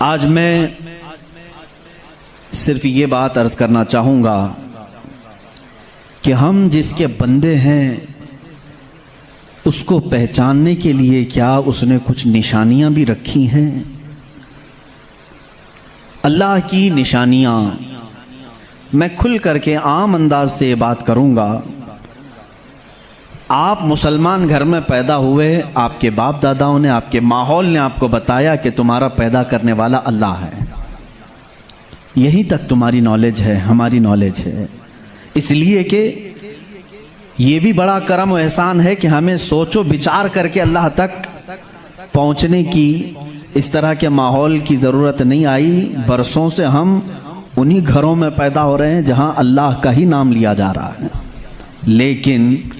आज मैं सिर्फ ये बात अर्ज करना चाहूँगा कि हम जिसके बंदे हैं उसको पहचानने के लिए क्या उसने कुछ निशानियां भी रखी हैं। अल्लाह की निशानियां मैं खुल करके आम अंदाज से ये बात करूंगा। आप मुसलमान घर में पैदा हुए, आपके बाप दादाओं ने, आपके माहौल ने आपको बताया कि तुम्हारा पैदा करने वाला अल्लाह है। यही तक तुम्हारी नॉलेज है, हमारी नॉलेज है। इसलिए कि ये भी बड़ा करम और एहसान है कि हमें सोचो विचार करके अल्लाह तक पहुंचने की इस तरह के माहौल की ज़रूरत नहीं आई। बरसों से हम उन्हीं घरों में पैदा हो रहे हैं जहां अल्लाह का ही नाम लिया जा रहा है। लेकिन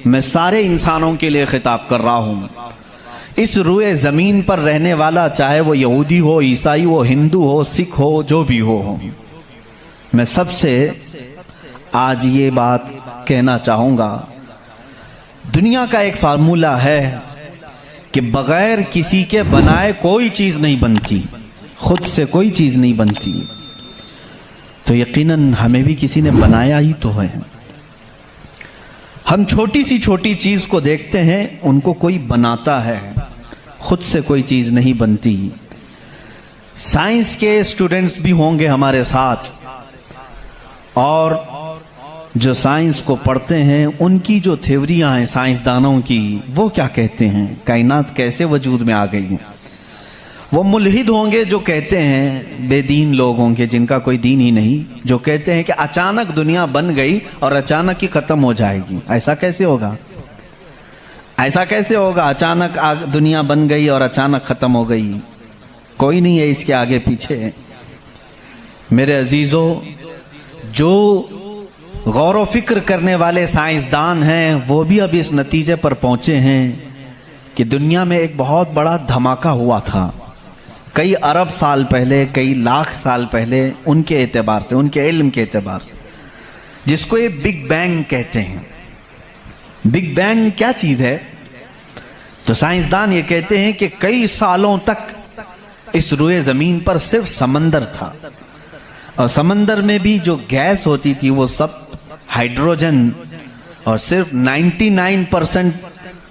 मैं सारे इंसानों के लिए खिताब कर रहा हूं। इस रुए ज़मीन पर रहने वाला, चाहे वो यहूदी हो, ईसाई हो, हिंदू हो, सिख हो, जो भी हो, मैं सबसे आज ये बात कहना चाहूँगा। दुनिया का एक फार्मूला है कि बगैर किसी के बनाए कोई चीज़ नहीं बनती, खुद से कोई चीज़ नहीं बनती। तो यकीनन हमें भी किसी ने बनाया ही तो है। हम छोटी सी छोटी चीज़ को देखते हैं, उनको कोई बनाता है, खुद से कोई चीज़ नहीं बनती। साइंस के स्टूडेंट्स भी होंगे हमारे साथ, और जो साइंस को पढ़ते हैं उनकी जो थ्योरियां हैं साइंसदानों की, वो क्या कहते हैं, कायनात कैसे वजूद में आ गई। वो मुल्हिद होंगे जो कहते हैं, बेदीन लोग होंगे जिनका कोई दीन ही नहीं, जो कहते हैं कि अचानक दुनिया बन गई और अचानक ही खत्म हो जाएगी। ऐसा कैसे होगा? ऐसा कैसे होगा? अचानक दुनिया बन गई और अचानक खत्म हो गई। कोई नहीं है इसके आगे पीछे। मेरे अजीजों, जो गौर व फिक्र करने वाले साइंसदान हैं वो भी अब इस नतीजे पर पहुंचे हैं कि दुनिया में एक बहुत बड़ा धमाका हुआ था कई अरब साल पहले, कई लाख साल पहले, उनके एतबार से, उनके इल्म के एतबार से, जिसको ये बिग बैंग कहते हैं। बिग बैंग क्या चीज़ है? तो साइंसदान ये कहते हैं कि कई सालों तक इस रुए ज़मीन पर सिर्फ समंदर था, और समंदर में भी जो गैस होती थी वो सब हाइड्रोजन, और सिर्फ 99%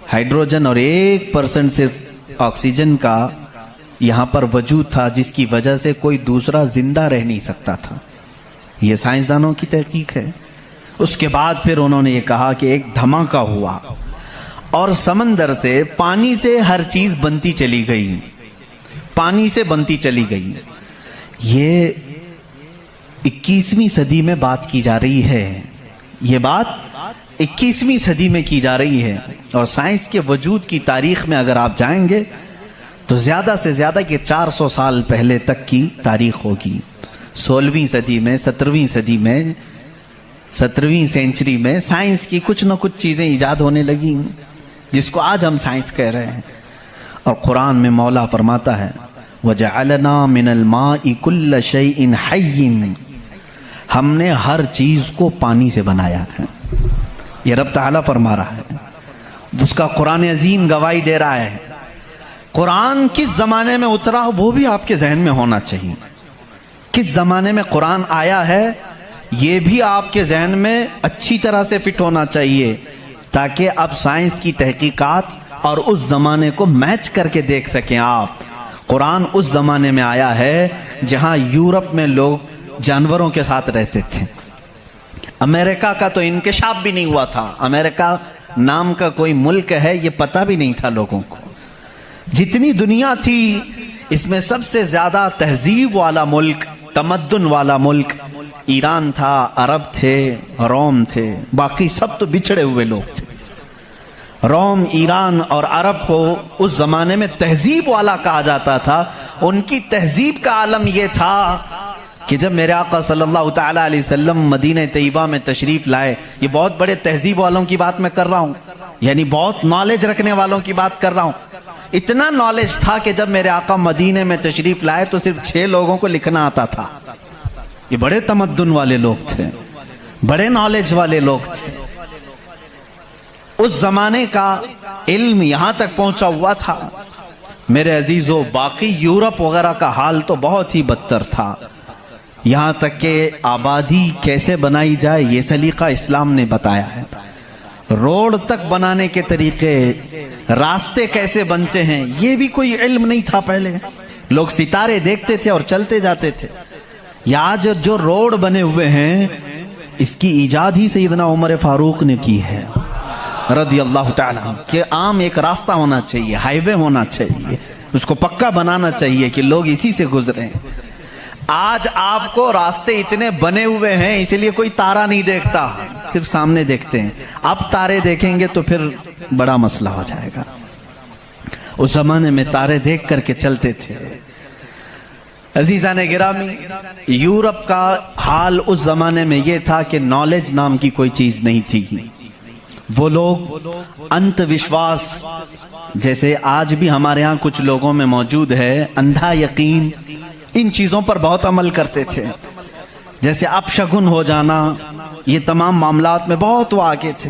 हाइड्रोजन और 1% सिर्फ ऑक्सीजन का यहाँ पर वजूद था, जिसकी वजह से कोई दूसरा जिंदा रह नहीं सकता था। ये साइंसदानों की तहकीक है। उसके बाद फिर उन्होंने ये कहा कि एक धमाका हुआ और समंदर से, पानी से हर चीज बनती चली गई, पानी से बनती चली गई। ये 21वीं सदी में बात की जा रही है। ये बात 21वीं सदी में की जा रही है, और साइंस के वजूद की तारीख में अगर आप जाएंगे तो ज़्यादा से ज़्यादा कि 400 साल पहले तक की तारीख होगी। 16वीं सदी में, 17वीं सदी में, 17वीं सेंचुरी में साइंस की कुछ न कुछ चीज़ें ईजाद होने लगी, जिसको आज हम साइंस कह रहे हैं। और कुरान में मौला फरमाता है, वजअलना मिनल माइ कुल्ल शैइन हय्यिन, हमने हर चीज़ को पानी से बनाया है। ये रब ताला फरमा रहा है, उसका कुरान अजीम गवाही दे रहा है। कुरान किस ज़माने में उतरा वो भी आपके जहन में होना चाहिए। किस ज़माने में कुरान आया है ये भी आपके जहन में अच्छी तरह से फिट होना चाहिए, ताकि अब साइंस की तहकीकात और उस ज़माने को मैच करके देख सकें आप। कुरान उस ज़माने में आया है जहां यूरोप में लोग जानवरों के साथ रहते थे। अमेरिका का तो इंकशाफ भी नहीं हुआ था। अमेरिका नाम का कोई मुल्क है ये पता भी नहीं था लोगों को। जितनी दुनिया थी इसमें सबसे ज्यादा तहजीब वाला मुल्क, तमद्दुन वाला मुल्क ईरान था, अरब थे, रोम थे। बाकी सब तो बिछड़े हुए लोग थे। रोम, ईरान और अरब को उस जमाने में तहजीब वाला कहा जाता था। उनकी तहजीब का आलम यह था कि जब मेरे आका सल्लल्लाहु तआला अलैहि वसल्लम मदीना तैयबा में तशरीफ लाए, ये बहुत बड़े तहजीब वालों की बात मैं कर रहा हूँ, यानी बहुत नॉलेज रखने वालों की बात कर रहा हूँ। इतना नॉलेज था कि जब मेरे आका मदीने में तशरीफ लाए तो सिर्फ 6 लोगों को लिखना आता था। ये बड़े तमद्दुन वाले लोग थे, बड़े नॉलेज वाले लोग थे। उस जमाने का इल्म यहां तक पहुंचा हुआ था। मेरे अजीजों, बाकी यूरोप वगैरह का हाल तो बहुत ही बदतर था। यहाँ तक कि आबादी कैसे बनाई जाए ये सलीका इस्लाम ने बताया है। रोड तक बनाने के तरीके, रास्ते कैसे बनते हैं, ये भी कोई इल्म नहीं था पहले। लोग सितारे देखते थे और चलते जाते थे। या आज जो रोड बने हुए हैं, इसकी इजाद ही सैयदना उमर फारूक ने की है रज़ी अल्लाह ताला, कि आम एक रास्ता होना चाहिए, हाईवे होना चाहिए, उसको पक्का बनाना चाहिए कि लोग इसी से गुजरें। आज आपको रास्ते इतने बने हुए हैं इसलिए कोई तारा नहीं देखता, सिर्फ सामने देखते हैं। अब तारे देखेंगे तो फिर बड़ा मसला हो जाएगा। उस जमाने में तारे देख करके चलते थे। अजीजा ने गिरामी, यूरोप का हाल उस जमाने में यह था कि नॉलेज नाम की कोई चीज नहीं थी। वो लोग अंधविश्वास, जैसे आज भी हमारे यहाँ कुछ लोगों में मौजूद है, अंधा यकीन, इन चीजों पर बहुत अमल करते थे। जैसे अपशगुन हो जाना, ये तमाम मामलात में बहुत वो आगे थे।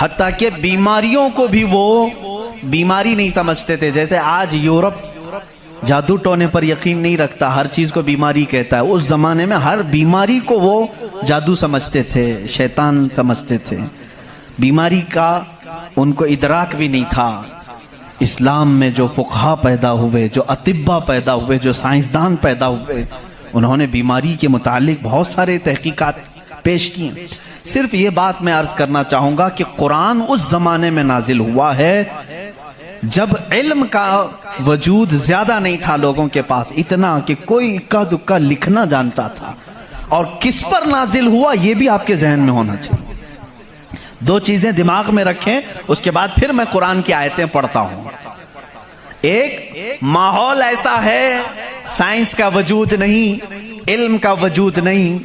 हत्ता कि बीमारियों को भी वो बीमारी नहीं समझते थे। जैसे आज यूरोप जादू टोने पर यकीन नहीं रखता, हर चीज को बीमारी कहता है। उस जमाने में हर बीमारी को वो जादू समझते थे, शैतान समझते थे। बीमारी का उनको इदराक भी नहीं था। इस्लाम में जो फुक़हा पैदा हुए, जो अतिब्बा पैदा हुए, जो साइंसदान पैदा हुए, उन्होंने बीमारी के मुतालिक बहुत सारे तहकीकात पेश किए। सिर्फ ये बात मैं अर्ज करना चाहूंगा कि कुरान उस जमाने में नाजिल हुआ है जब इल्म का वजूद ज्यादा नहीं था लोगों के पास, इतना कि कोई इक्का दुक्का लिखना जानता था। और किस पर नाजिल हुआ ये भी आपके जहन में होना चाहिए। दो चीजें दिमाग में रखें, उसके बाद फिर मैं कुरान की आयतें पढ़ता हूं। एक, माहौल ऐसा है, साइंस का वजूद नहीं, इल्म का वजूद नहीं,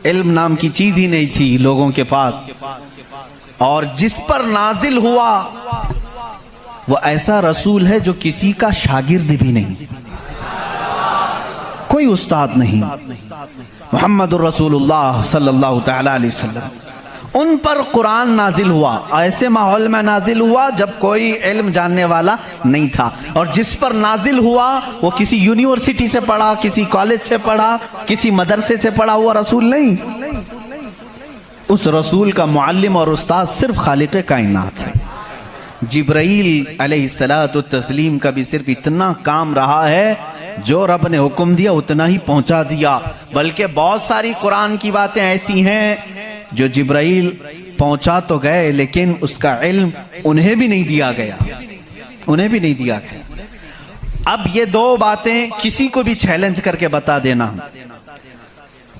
इल्म नाम की चीज ही नहीं थी लोगों के पास। और जिस पर नाजिल हुआ वो ऐसा रसूल है जो किसी का शागिर्द भी नहीं, कोई उस्ताद नहीं, मुहम्मदुर रसूलुल्लाह सल्लल्लाहु तआला अलैहि वसल्लम, उन पर कुरान नाजिल हुआ। ऐसे माहौल में नाजिल हुआ जब कोई इल्म जानने वाला नहीं था। और जिस पर नाजिल हुआ वो किसी यूनिवर्सिटी से पढ़ा, किसी कॉलेज से पढ़ा, किसी मदरसे से पढ़ा हुआ रसूल नहीं। उस रसूल का मुअल्लिम और उस्ताद सिर्फ खालिक़े कायनात है। जिब्राइल अलैहिस्सलातु तस्लीम का भी सिर्फ इतना काम रहा है, जो रब ने हुक्म दिया उतना ही पहुंचा दिया। बल्कि बहुत सारी कुरान की बातें ऐसी हैं जो जिब्राइल पहुंचा तो गए लेकिन उसका इल्म उन्हें भी नहीं दिया गया, उन्हें भी नहीं दिया गया। अब ये दो बातें किसी को भी चैलेंज करके बता देना,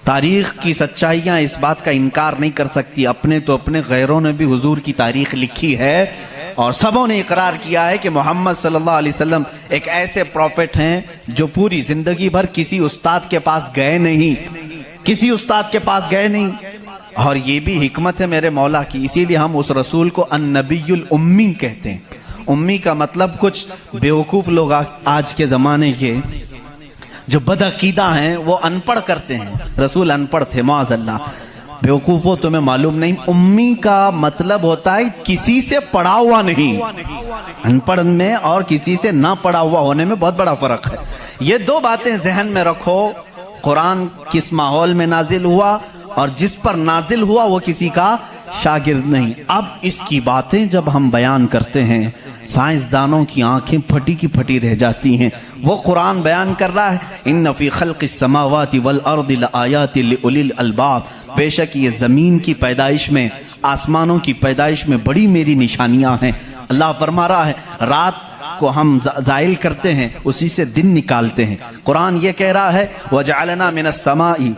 तारीख की सच्चाइयां इस बात का इनकार नहीं कर सकती। अपने तो अपने, गैरों ने भी हुजूर की तारीख लिखी है और सबों ने इकरार किया है कि मोहम्मद सल्लल्लाहु अलैहि वसल्लम एक ऐसे प्रॉफिट हैं जो पूरी जिंदगी भर किसी उस्ताद के पास गए नहीं, किसी उस्ताद के पास गए नहीं। और ये भी हिकमत है मेरे मौला की, इसीलिए हम उस रसूल को अन्नबीयुल उम्मी कहते हैं। उम्मी का मतलब कुछ बेवकूफ लोग आज के जमाने के जो बदअकीदा हैं वो अनपढ़ करते हैं। रसूल अनपढ़ थे, माअज़ल्लाह। बेवकूफो तुम्हें मालूम नहीं, उम्मी का मतलब होता है किसी से पढ़ा हुआ नहीं। अनपढ़ में और किसी से ना पढ़ा हुआ होने में बहुत बड़ा फर्क है। ये दो बातें जहन में रखो। कुरान किस माहौल में नाजिल हुआ और जिस पर नाजिल हुआ वो किसी का शागिर्द नहीं। अब इसकी बातें जब हम बयान करते हैं, साइंसदानों की आंखें फटी की फटी रह जाती हैं। वो कुरान बयान कर रहा है, इन्न फी खल्क़िस समावाति वल अर्दि लआयाति लिउलिल अलबाब, बेशक ये जमीन की पैदाइश में, आसमानों की पैदाइश में बड़ी मेरी निशानियां हैं। अल्लाह फरमा रहा है, रात को हम जाइल करते हैं, उसी से दिन निकालते हैं। कुरान ये कह रहा है, वजअलना मिनस समाई,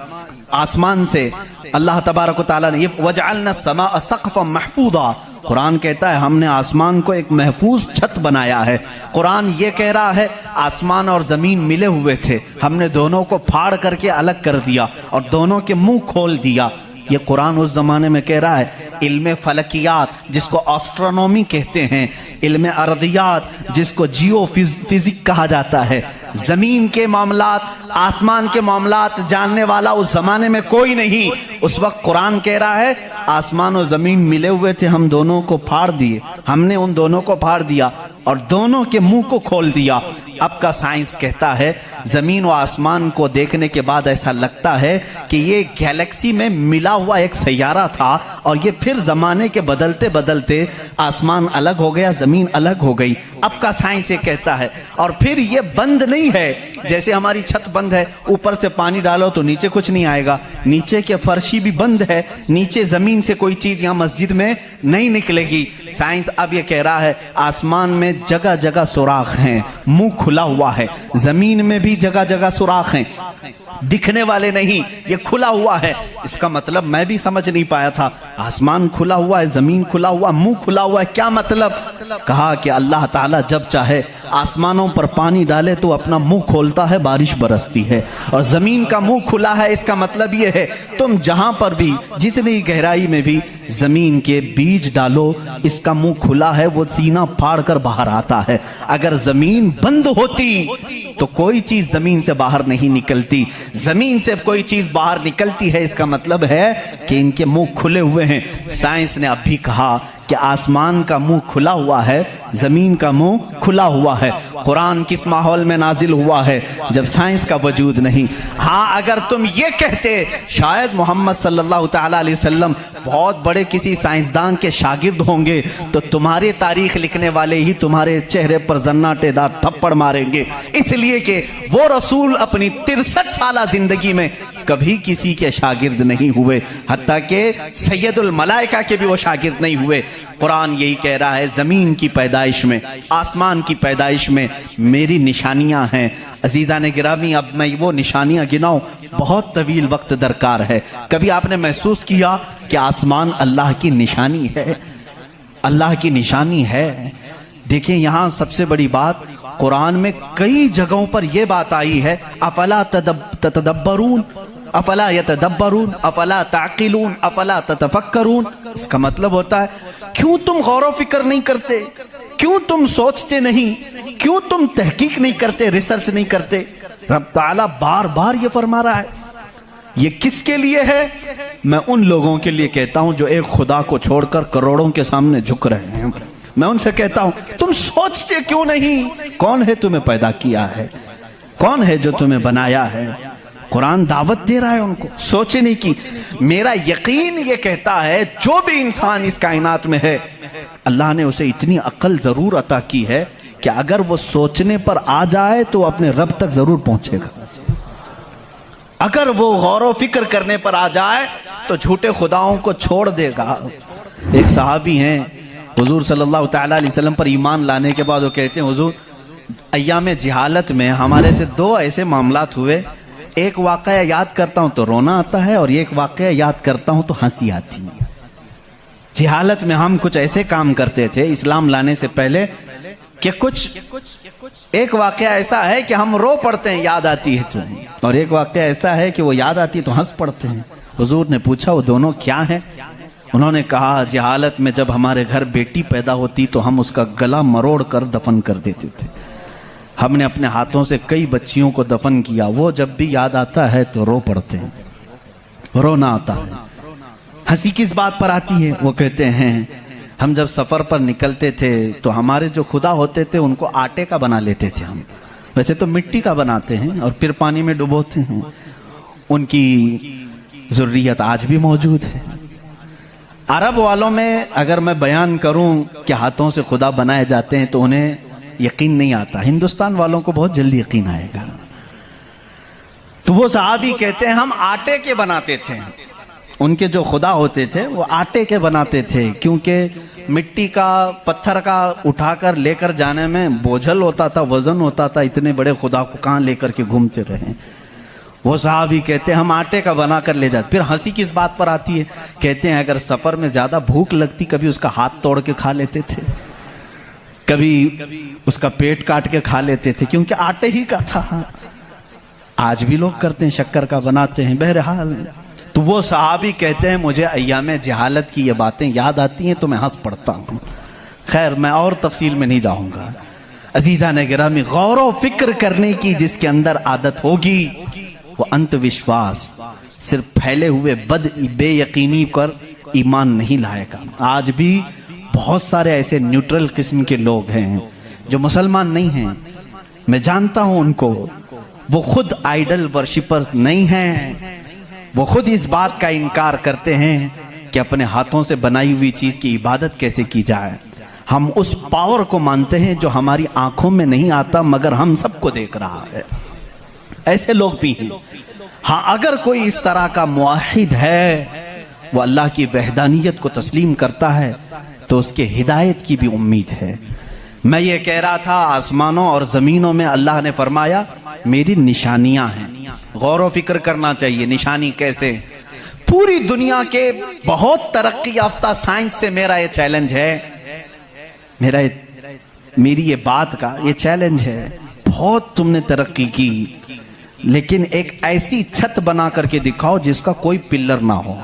आसमान से अल्लाह तबारक व तआला ने, वजअलना समा सक़फ़न महफूज़ा, कुरान कहता है हमने आसमान को एक महफूज छत बनाया है। कुरान ये कह रहा है आसमान और जमीन मिले हुए थे, हमने दोनों को फाड़ करके अलग कर दिया और दोनों के मुंह खोल दिया। ये कुरान उस जमाने में कह रहा है। इल्म फलकियात जिसको एस्ट्रोनॉमी कहते हैं, इल्म अर्दियात जिसको जियो फिजिक कहा जाता है, जमीन के मामलात, आसमान के मामलात जानने वाला उस जमाने में कोई नहीं। उस वक्त कुरान कह रहा है आसमान और जमीन मिले हुए थे, हम दोनों को फाड़ दिए, हमने उन दोनों को फाड़ दिया। और दोनों के मुंह को खोल दिया। अब का साइंस कहता है जमीन व आसमान को देखने के बाद ऐसा लगता है कि ये गैलेक्सी में मिला हुआ एक सैयारा था और ये फिर जमाने के बदलते बदलते आसमान अलग हो गया, जमीन अलग हो गई। अब का साइंस ये कहता है। और फिर ये बंद नहीं है, जैसे हमारी छत बंद है, ऊपर से पानी डालो तो नीचे कुछ नहीं आएगा, नीचे के फर्शी भी बंद है, नीचे जमीन से कोई चीज यहां मस्जिद में नहीं निकलेगी। साइंस अब ये कह रहा है आसमान में जगह जगह सुराख हैं, मुंह खुला हुआ है, जमीन में भी जगह जगह सुराख हैं, दिखने वाले नहीं, ये खुला हुआ है। इसका मतलब मैं भी समझ नहीं पाया था, आसमान खुला हुआ है, जमीन खुला हुआ, मुंह खुला हुआ है, क्या मतलब? कहा कि अल्लाह ताला जब चाहे आसमानों पर पानी डाले तो अपना मुंह खोलता है, बारिश बरसती है, और जमीन का मुंह खुला है। इसका मतलब यह है तुम जहां पर भी जितनी गहराई में भी जमीन के बीज डालो, इसका मुंह खुला है, वो सीना फाड़ कर बाहर आता है। अगर जमीन बंद होती तो कोई चीज जमीन से बाहर नहीं निकलती, जमीन से कोई चीज बाहर निकलती है, इसका मतलब है कि इनके मुंह खुले हुए हैं। साइंस ने अब भी कहा कि आसमान का मुंह खुला हुआ है, जमीन का मुंह खुला हुआ है। कुरान किस माहौल में नाजिल हुआ है? जब साइंस का वजूद नहीं। हाँ, अगर तुम ये कहते शायद मोहम्मद सल्लल्लाहु तआला अलैहि वसल्लम बहुत बड़े किसी साइंसदान के शागिर्द होंगे तो तुम्हारी तारीख लिखने वाले ही तुम्हारे चेहरे पर जन्नाटेदार थप्पड़ मारेंगे, इसलिए कि वो रसूल अपनी 63 साल जिंदगी में कभी किसी के शागिर्द नहीं हुए, हत्ता के सैयदुल मलाइका के भी वो शागिर्द नहीं हुए। कुरान यही कह रहा है जमीन की पैदाइश में, आसमान की पैदाइश में मेरी निशानियां हैं। अजीजा ने गिरामी, अब मैं वो निशानियां गिनाऊं बहुत तवील वक्त दरकार है। कभी आपने महसूस किया कि आसमान अल्लाह की निशानी है? अल्लाह की निशानी है। देखिए यहां सबसे बड़ी बात, कुरान में कई जगहों पर यह बात आई है, अफला ततदब्बरून, अफला यतदब्बरून, अफला ताकिलून, अफला ततफक्करून। इसका मतलब होता है क्यों तुम गौर व फिक्र नहीं करते, क्यों तुम सोचते नहीं, क्यों तुम तहकीक नहीं करते, रिसर्च नहीं करते? रब ताला बार बार ये फरमा रहा है। ये किसके लिए है? मैं उन लोगों के लिए कहता हूं जो एक खुदा को छोड़कर करोड़ों के सामने झुक रहे हैं। मैं उनसे कहता हूं तुम सोचते क्यों नहीं? कौन है तुम्हें पैदा किया है? कौन है जो तुम्हें बनाया है? कुरान दावत दे रहा है उनको सोचने की। मेरा यकीन ये कहता है जो भी इंसान इस कायनात में है, अल्लाह ने उसे इतनी अक्ल जरूर अता की है कि अगर वो सोचने पर आ जाए तो अपने रब तक जरूर पहुंचेगा। अगर वो गौर व फिक्र करने पर आ जाए तो झूठे खुदाओं को छोड़ देगा। एक सहाबी हैं, हुजूर सल्लल्लाहु तआला अलैहि वसल्लम पर ईमान लाने के बाद वो कहते हैं हुजूर अय्याम जिहालत में हमारे से दो ऐसे मामलात हुए, एक वाकया याद करता हूं तो रोना आता है और एक वाकया याद करता हूं तो हंसी आती है। जिहालत में हम कुछ ऐसे काम करते थे इस्लाम लाने से पहले कि कुछ एक वाकया ऐसा है कि हम रो पड़ते हैं याद आती है तो, और एक वाकया ऐसा है कि वो याद आती है तो हंस पड़ते हैं। हुजूर ने पूछा वो दोनों क्या है? उन्होंने कहा जिहालत में जब हमारे घर बेटी पैदा होती तो हम उसका गला मरोड़ कर दफन कर देते थे। हमने अपने हाथों से कई बच्चियों को दफन किया, वो जब भी याद आता है तो रो पड़ते हैं, रोना आता है। हंसी किस बात पर आती है? वो कहते हैं हम जब सफर पर निकलते थे तो हमारे जो खुदा होते थे उनको आटे का बना लेते थे हम, वैसे तो मिट्टी का बनाते हैं और फिर पानी में डुबोते हैं। उनकी ज़ुर्रियत आज भी मौजूद है। अरब वालों में अगर मैं बयान करूं कि हाथों से खुदा बनाए जाते हैं तो उन्हें यकीन नहीं आता, हिंदुस्तान वालों को बहुत जल्दी यकीन आएगा। तो वो सहाबी कहते हैं हम आटे के बनाते थे, उनके जो खुदा होते थे वो आटे के बनाते थे, क्योंकि मिट्टी का पत्थर का उठाकर लेकर जाने में बोझल होता था, वजन होता था, इतने बड़े खुदा को कहाँ लेकर के घूमते रहे। वो साहबी कहते हैं हम आटे का बना कर ले जाते। फिर हंसी किस बात पर आती है? कहते हैं अगर सफर में ज्यादा भूख लगती कभी उसका हाथ तोड़ के खा लेते थे, कभी उसका पेट काट के खा लेते थे, क्योंकि आटे ही का था। आज भी लोग करते हैं, शक्कर का बनाते हैं। बहरहाल तो वो सहाबी कहते हैं मुझे अय्याम जहालत की ये बातें याद आती हैं तो मैं हंस पड़ता हूँ। खैर मैं और तफसील में नहीं जाऊंगा। अजीजा ने गिरामी, गौर व फिक्र करने की जिसके अंदर आदत होगी वो अंधविश्वास, सिर्फ फैले हुए बेयकीनी पर ईमान नहीं लाएगा। आज भी बहुत सारे ऐसे न्यूट्रल किस्म के लोग हैं जो मुसलमान नहीं हैं, मैं जानता हूं उनको, वो खुद आइडल वर्शिपर्स नहीं हैं। वो खुद इस बात का इनकार करते हैं कि अपने हाथों से बनाई हुई चीज की इबादत कैसे की जाए। हम उस पावर को मानते हैं जो हमारी आंखों में नहीं आता मगर हम सबको देख रहा है। ऐसे लोग भी हैं। हाँ, अगर कोई इस तरह का मुआहिद है, वो अल्लाह की वहदानियत को तस्लीम करता है, तो उसके हिदायत की भी उम्मीद है। मैं ये कह रहा था, आसमानों और जमीनों में अल्लाह ने फरमाया मेरी निशानियां हैं। गौर व फिक्र करना चाहिए, निशानी कैसे? पूरी दुनिया के बहुत तरक्की याफ्ता साइंस से मेरा ये चैलेंज है, मेरी ये बात का ये चैलेंज है। बहुत तुमने तरक्की की, लेकिन एक ऐसी छत बना करके दिखाओ जिसका कोई पिलर ना हो।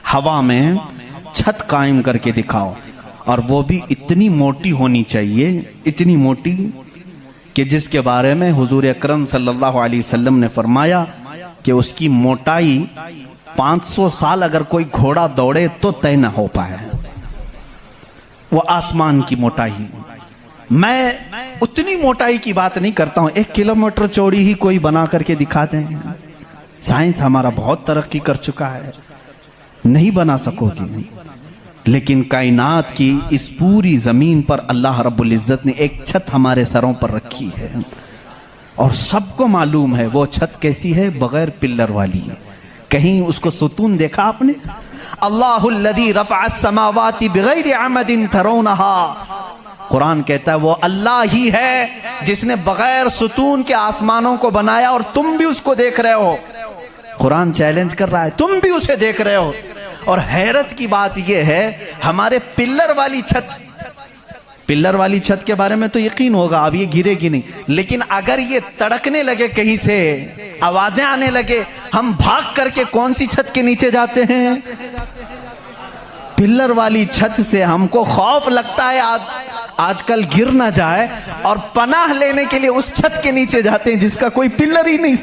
हवा में छत कायम करके दिखाओ, और वो भी इतनी मोटी होनी चाहिए, इतनी मोटी कि जिसके बारे में हुजूर अकरम सल्लल्लाहु अलैहि वसल्लम ने फरमाया कि उसकी मोटाई 500 साल अगर कोई घोड़ा दौड़े तो तय ना हो पाए। वो आसमान की मोटाई। मैं उतनी मोटाई की बात नहीं करता हूं, 1 किलोमीटर चौड़ी ही कोई बना करके दिखा दें। साइंस हमारा बहुत तरक्की कर चुका है, नहीं बना सकोगी। लेकिन कायनात की इस पूरी जमीन पर अल्लाह रब्बुल इज्जत ने एक छत हमारे सरों पर रखी है, और सबको मालूम है वो छत कैसी है, बगैर पिल्लर वाली। कहीं उसको सुतून देखा आपने? अल्लाहुल्लज़ी रफ़अस समावाति बिगैरि अमदिन तरौनहा। कुरान कहता है वो अल्लाह ही है जिसने बगैर सुतून के आसमानों को बनाया, और तुम भी उसको देख रहे हो। कुरान चैलेंज कर रहा है, तुम भी उसे देख रहे हो। और हैरत की बात यह है, हमारे पिल्लर वाली छत के बारे में तो यकीन होगा अब ये गिरेगी नहीं, लेकिन अगर ये तड़कने लगे, कहीं से आवाजें आने लगे, हम भाग करके कौन सी छत के नीचे जाते हैं? पिल्लर वाली छत से हमको खौफ लगता है आजकल गिर ना जाए, और पनाह लेने के लिए उस छत के नीचे जाते हैं जिसका कोई पिल्लर ही नहीं।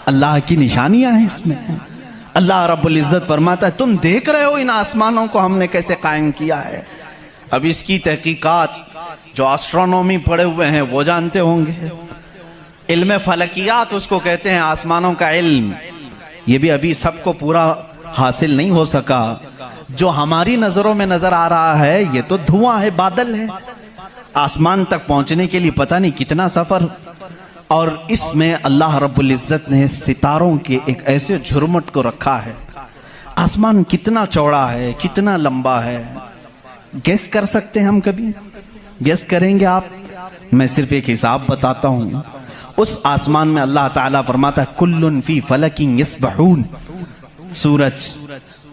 अल्लाह की निशानियां हैं इसमें। अल्लाह रब्बुल इज्जत फरमाता है तुम देख रहे हो इन आसमानों को हमने कैसे कायम किया है। अब इसकी तहकीकात जो एस्ट्रोनॉमी पढ़े हुए हैं वो जानते होंगे। इल्म फलकियात उसको कहते हैं, आसमानों का इल्म। ये भी अभी सबको पूरा हासिल नहीं हो सका। जो हमारी नजरों में नजर आ रहा है ये तो धुआं है, बादल है। आसमान तक पहुंचने के लिए पता नहीं कितना सफर। और इसमें अल्लाह रब्बुल इज्जत ने सितारों के एक ऐसे झुरमुट को रखा है। आसमान कितना चौड़ा है, कितना लंबा है, गेस कर सकते हैं हम? कभी गेस करेंगे आप? मैं सिर्फ एक हिसाब बताता हूं। उस आसमान में अल्लाह ताला फरमाता है कुल्लुन फी फलकिन यस्बहून। सूरज,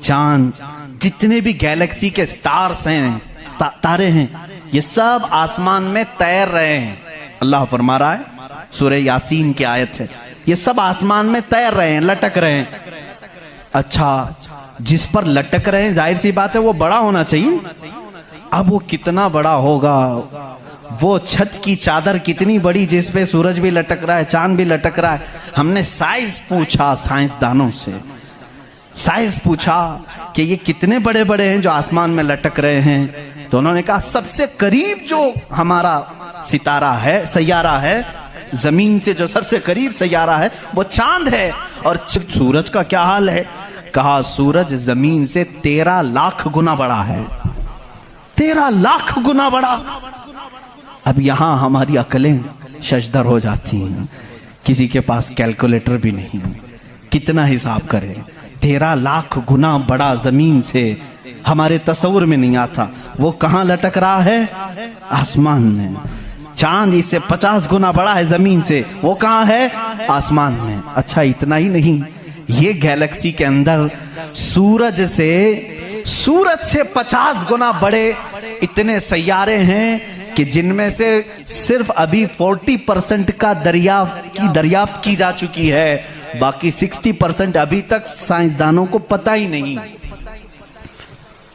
चांद, जितने भी गैलेक्सी के स्टार्स हैं, तारे हैं, ये सब आसमान में तैर रहे हैं। अल्लाह फरमा रहा है, सूरह यासीन की आयत है, ये सब आसमान में तैर रहे हैं, लटक रहे हैं। अच्छा, जिस पर लटक रहे हैं जाहिर सी बात है वो बड़ा होना चाहिए। अब वो कितना बड़ा होगा? वो छत की चादर कितनी बड़ी जिस पे सूरज भी लटक रहा है, चांद भी लटक रहा है। हमने साइज पूछा साइंसदानों से, साइज पूछा कि ये कितने बड़े बड़े हैं जो आसमान में लटक रहे हैं। तो उन्होंने कहा सबसे करीब जो हमारा सितारा है, सैयारा है, जमीन से जो सबसे करीब सैयारा है वो चांद है। और सूरज का क्या हाल है? कहा सूरज जमीन से 13 लाख गुना बड़ा है। 13 लाख गुना बड़ा। अब यहां हमारी अकलें शशदर हो जाती हैं, किसी के पास कैलकुलेटर भी नहीं, कितना हिसाब करें। 13 लाख गुना बड़ा जमीन से, हमारे तस्वुर में नहीं आता। वो कहां लटक रहा है? आसमान में। चांद इससे 50 गुना बड़ा है जमीन से, वो कहां है? आसमान में। अच्छा, इतना ही नहीं, ये गैलेक्सी के अंदर सूरज से 50 गुना बड़े इतने सैयारे हैं कि जिनमें से सिर्फ अभी 40% का दरियाफ्त की जा चुकी है, बाकी 60% अभी तक साइंसदानों को पता ही नहीं।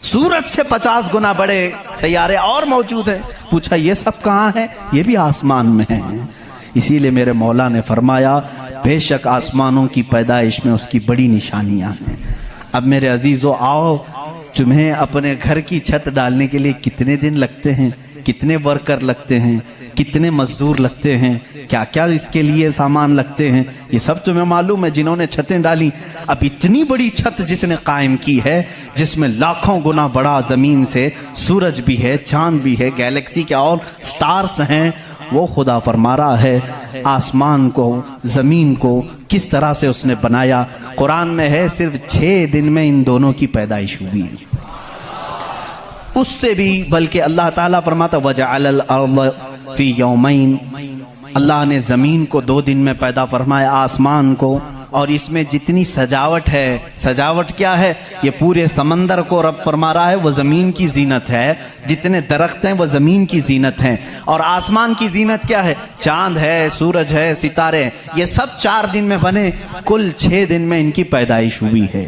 सूरज से 50 गुना बड़े सैयारे और मौजूद हैं। पूछा ये सब कहां है? ये भी आसमान में है। इसीलिए मेरे मौला ने फरमाया बेशक आसमानों की पैदाइश में उसकी बड़ी निशानियां हैं। अब मेरे अजीजों आओ, तुम्हें अपने घर की छत डालने के लिए कितने दिन लगते हैं, कितने वर्कर लगते हैं, कितने मजदूर लगते हैं, क्या क्या इसके लिए सामान लगते हैं, ये सब तुम्हें मालूम है जिन्होंने छतें डाली। अब इतनी बड़ी छत जिसने कायम की है, जिसमें लाखों गुना बड़ा जमीन से सूरज भी है, चांद भी है, गैलेक्सी के और स्टार्स हैं, वो खुदा फरमा रहा है आसमान को, जमीन को किस तरह से उसने बनाया। कुरान में है सिर्फ 6 दिन में इन दोनों की पैदाइश हुई। उससे भी बल्कि अल्लाह ताला फरमाता वजअलल अर्द फी यौमैन, अल्लाह ने जमीन को 2 दिन में पैदा फरमाया, आसमान को। और इसमें जितनी सजावट है, सजावट क्या है, ये पूरे समंदर को रब फरमा रहा है वो ज़मीन की जीनत है, जितने दरख्त हैं वो ज़मीन की जीनत हैं। और आसमान की जीनत क्या है, चांद है, सूरज है, सितारे हैं, ये सब 4 दिन में बने। कुल 6 दिन में इनकी पैदाइश हुई है,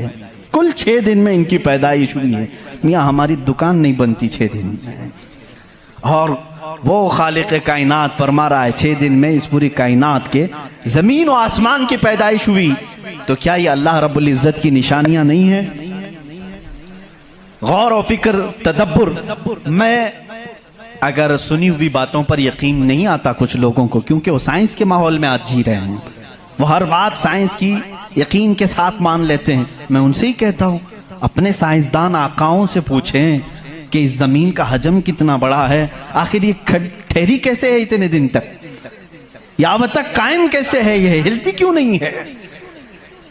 कुल 6 दिन में इनकी पैदाइश हुई है। मियाँ हमारी दुकान नहीं बनती 6 दिन में, और वो खालिक कायनात फरमा रहा है 6 दिन में इस पूरी कायनात के जमीन और आसमान की पैदाइश हुई। तो क्या ये अल्लाह रब्बुल इज्जत की निशानियां नहीं है? गौर और फिक्र, तदब्बुर। मैं अगर सुनी हुई बातों पर यकीन नहीं आता कुछ लोगों को, क्योंकि वो साइंस के माहौल में आज जी रहे हैं, वो हर बात साइंस की यकीन के साथ मान लेते हैं। मैं उनसे ही कहता हूं अपने साइंसदान आकाओं से पूछें कि इस जमीन का हजम कितना बड़ा है, आखिर ये ठहरी कैसे है इतने दिन तक, या अब तक कायम कैसे है, ये हिलती क्यों नहीं है।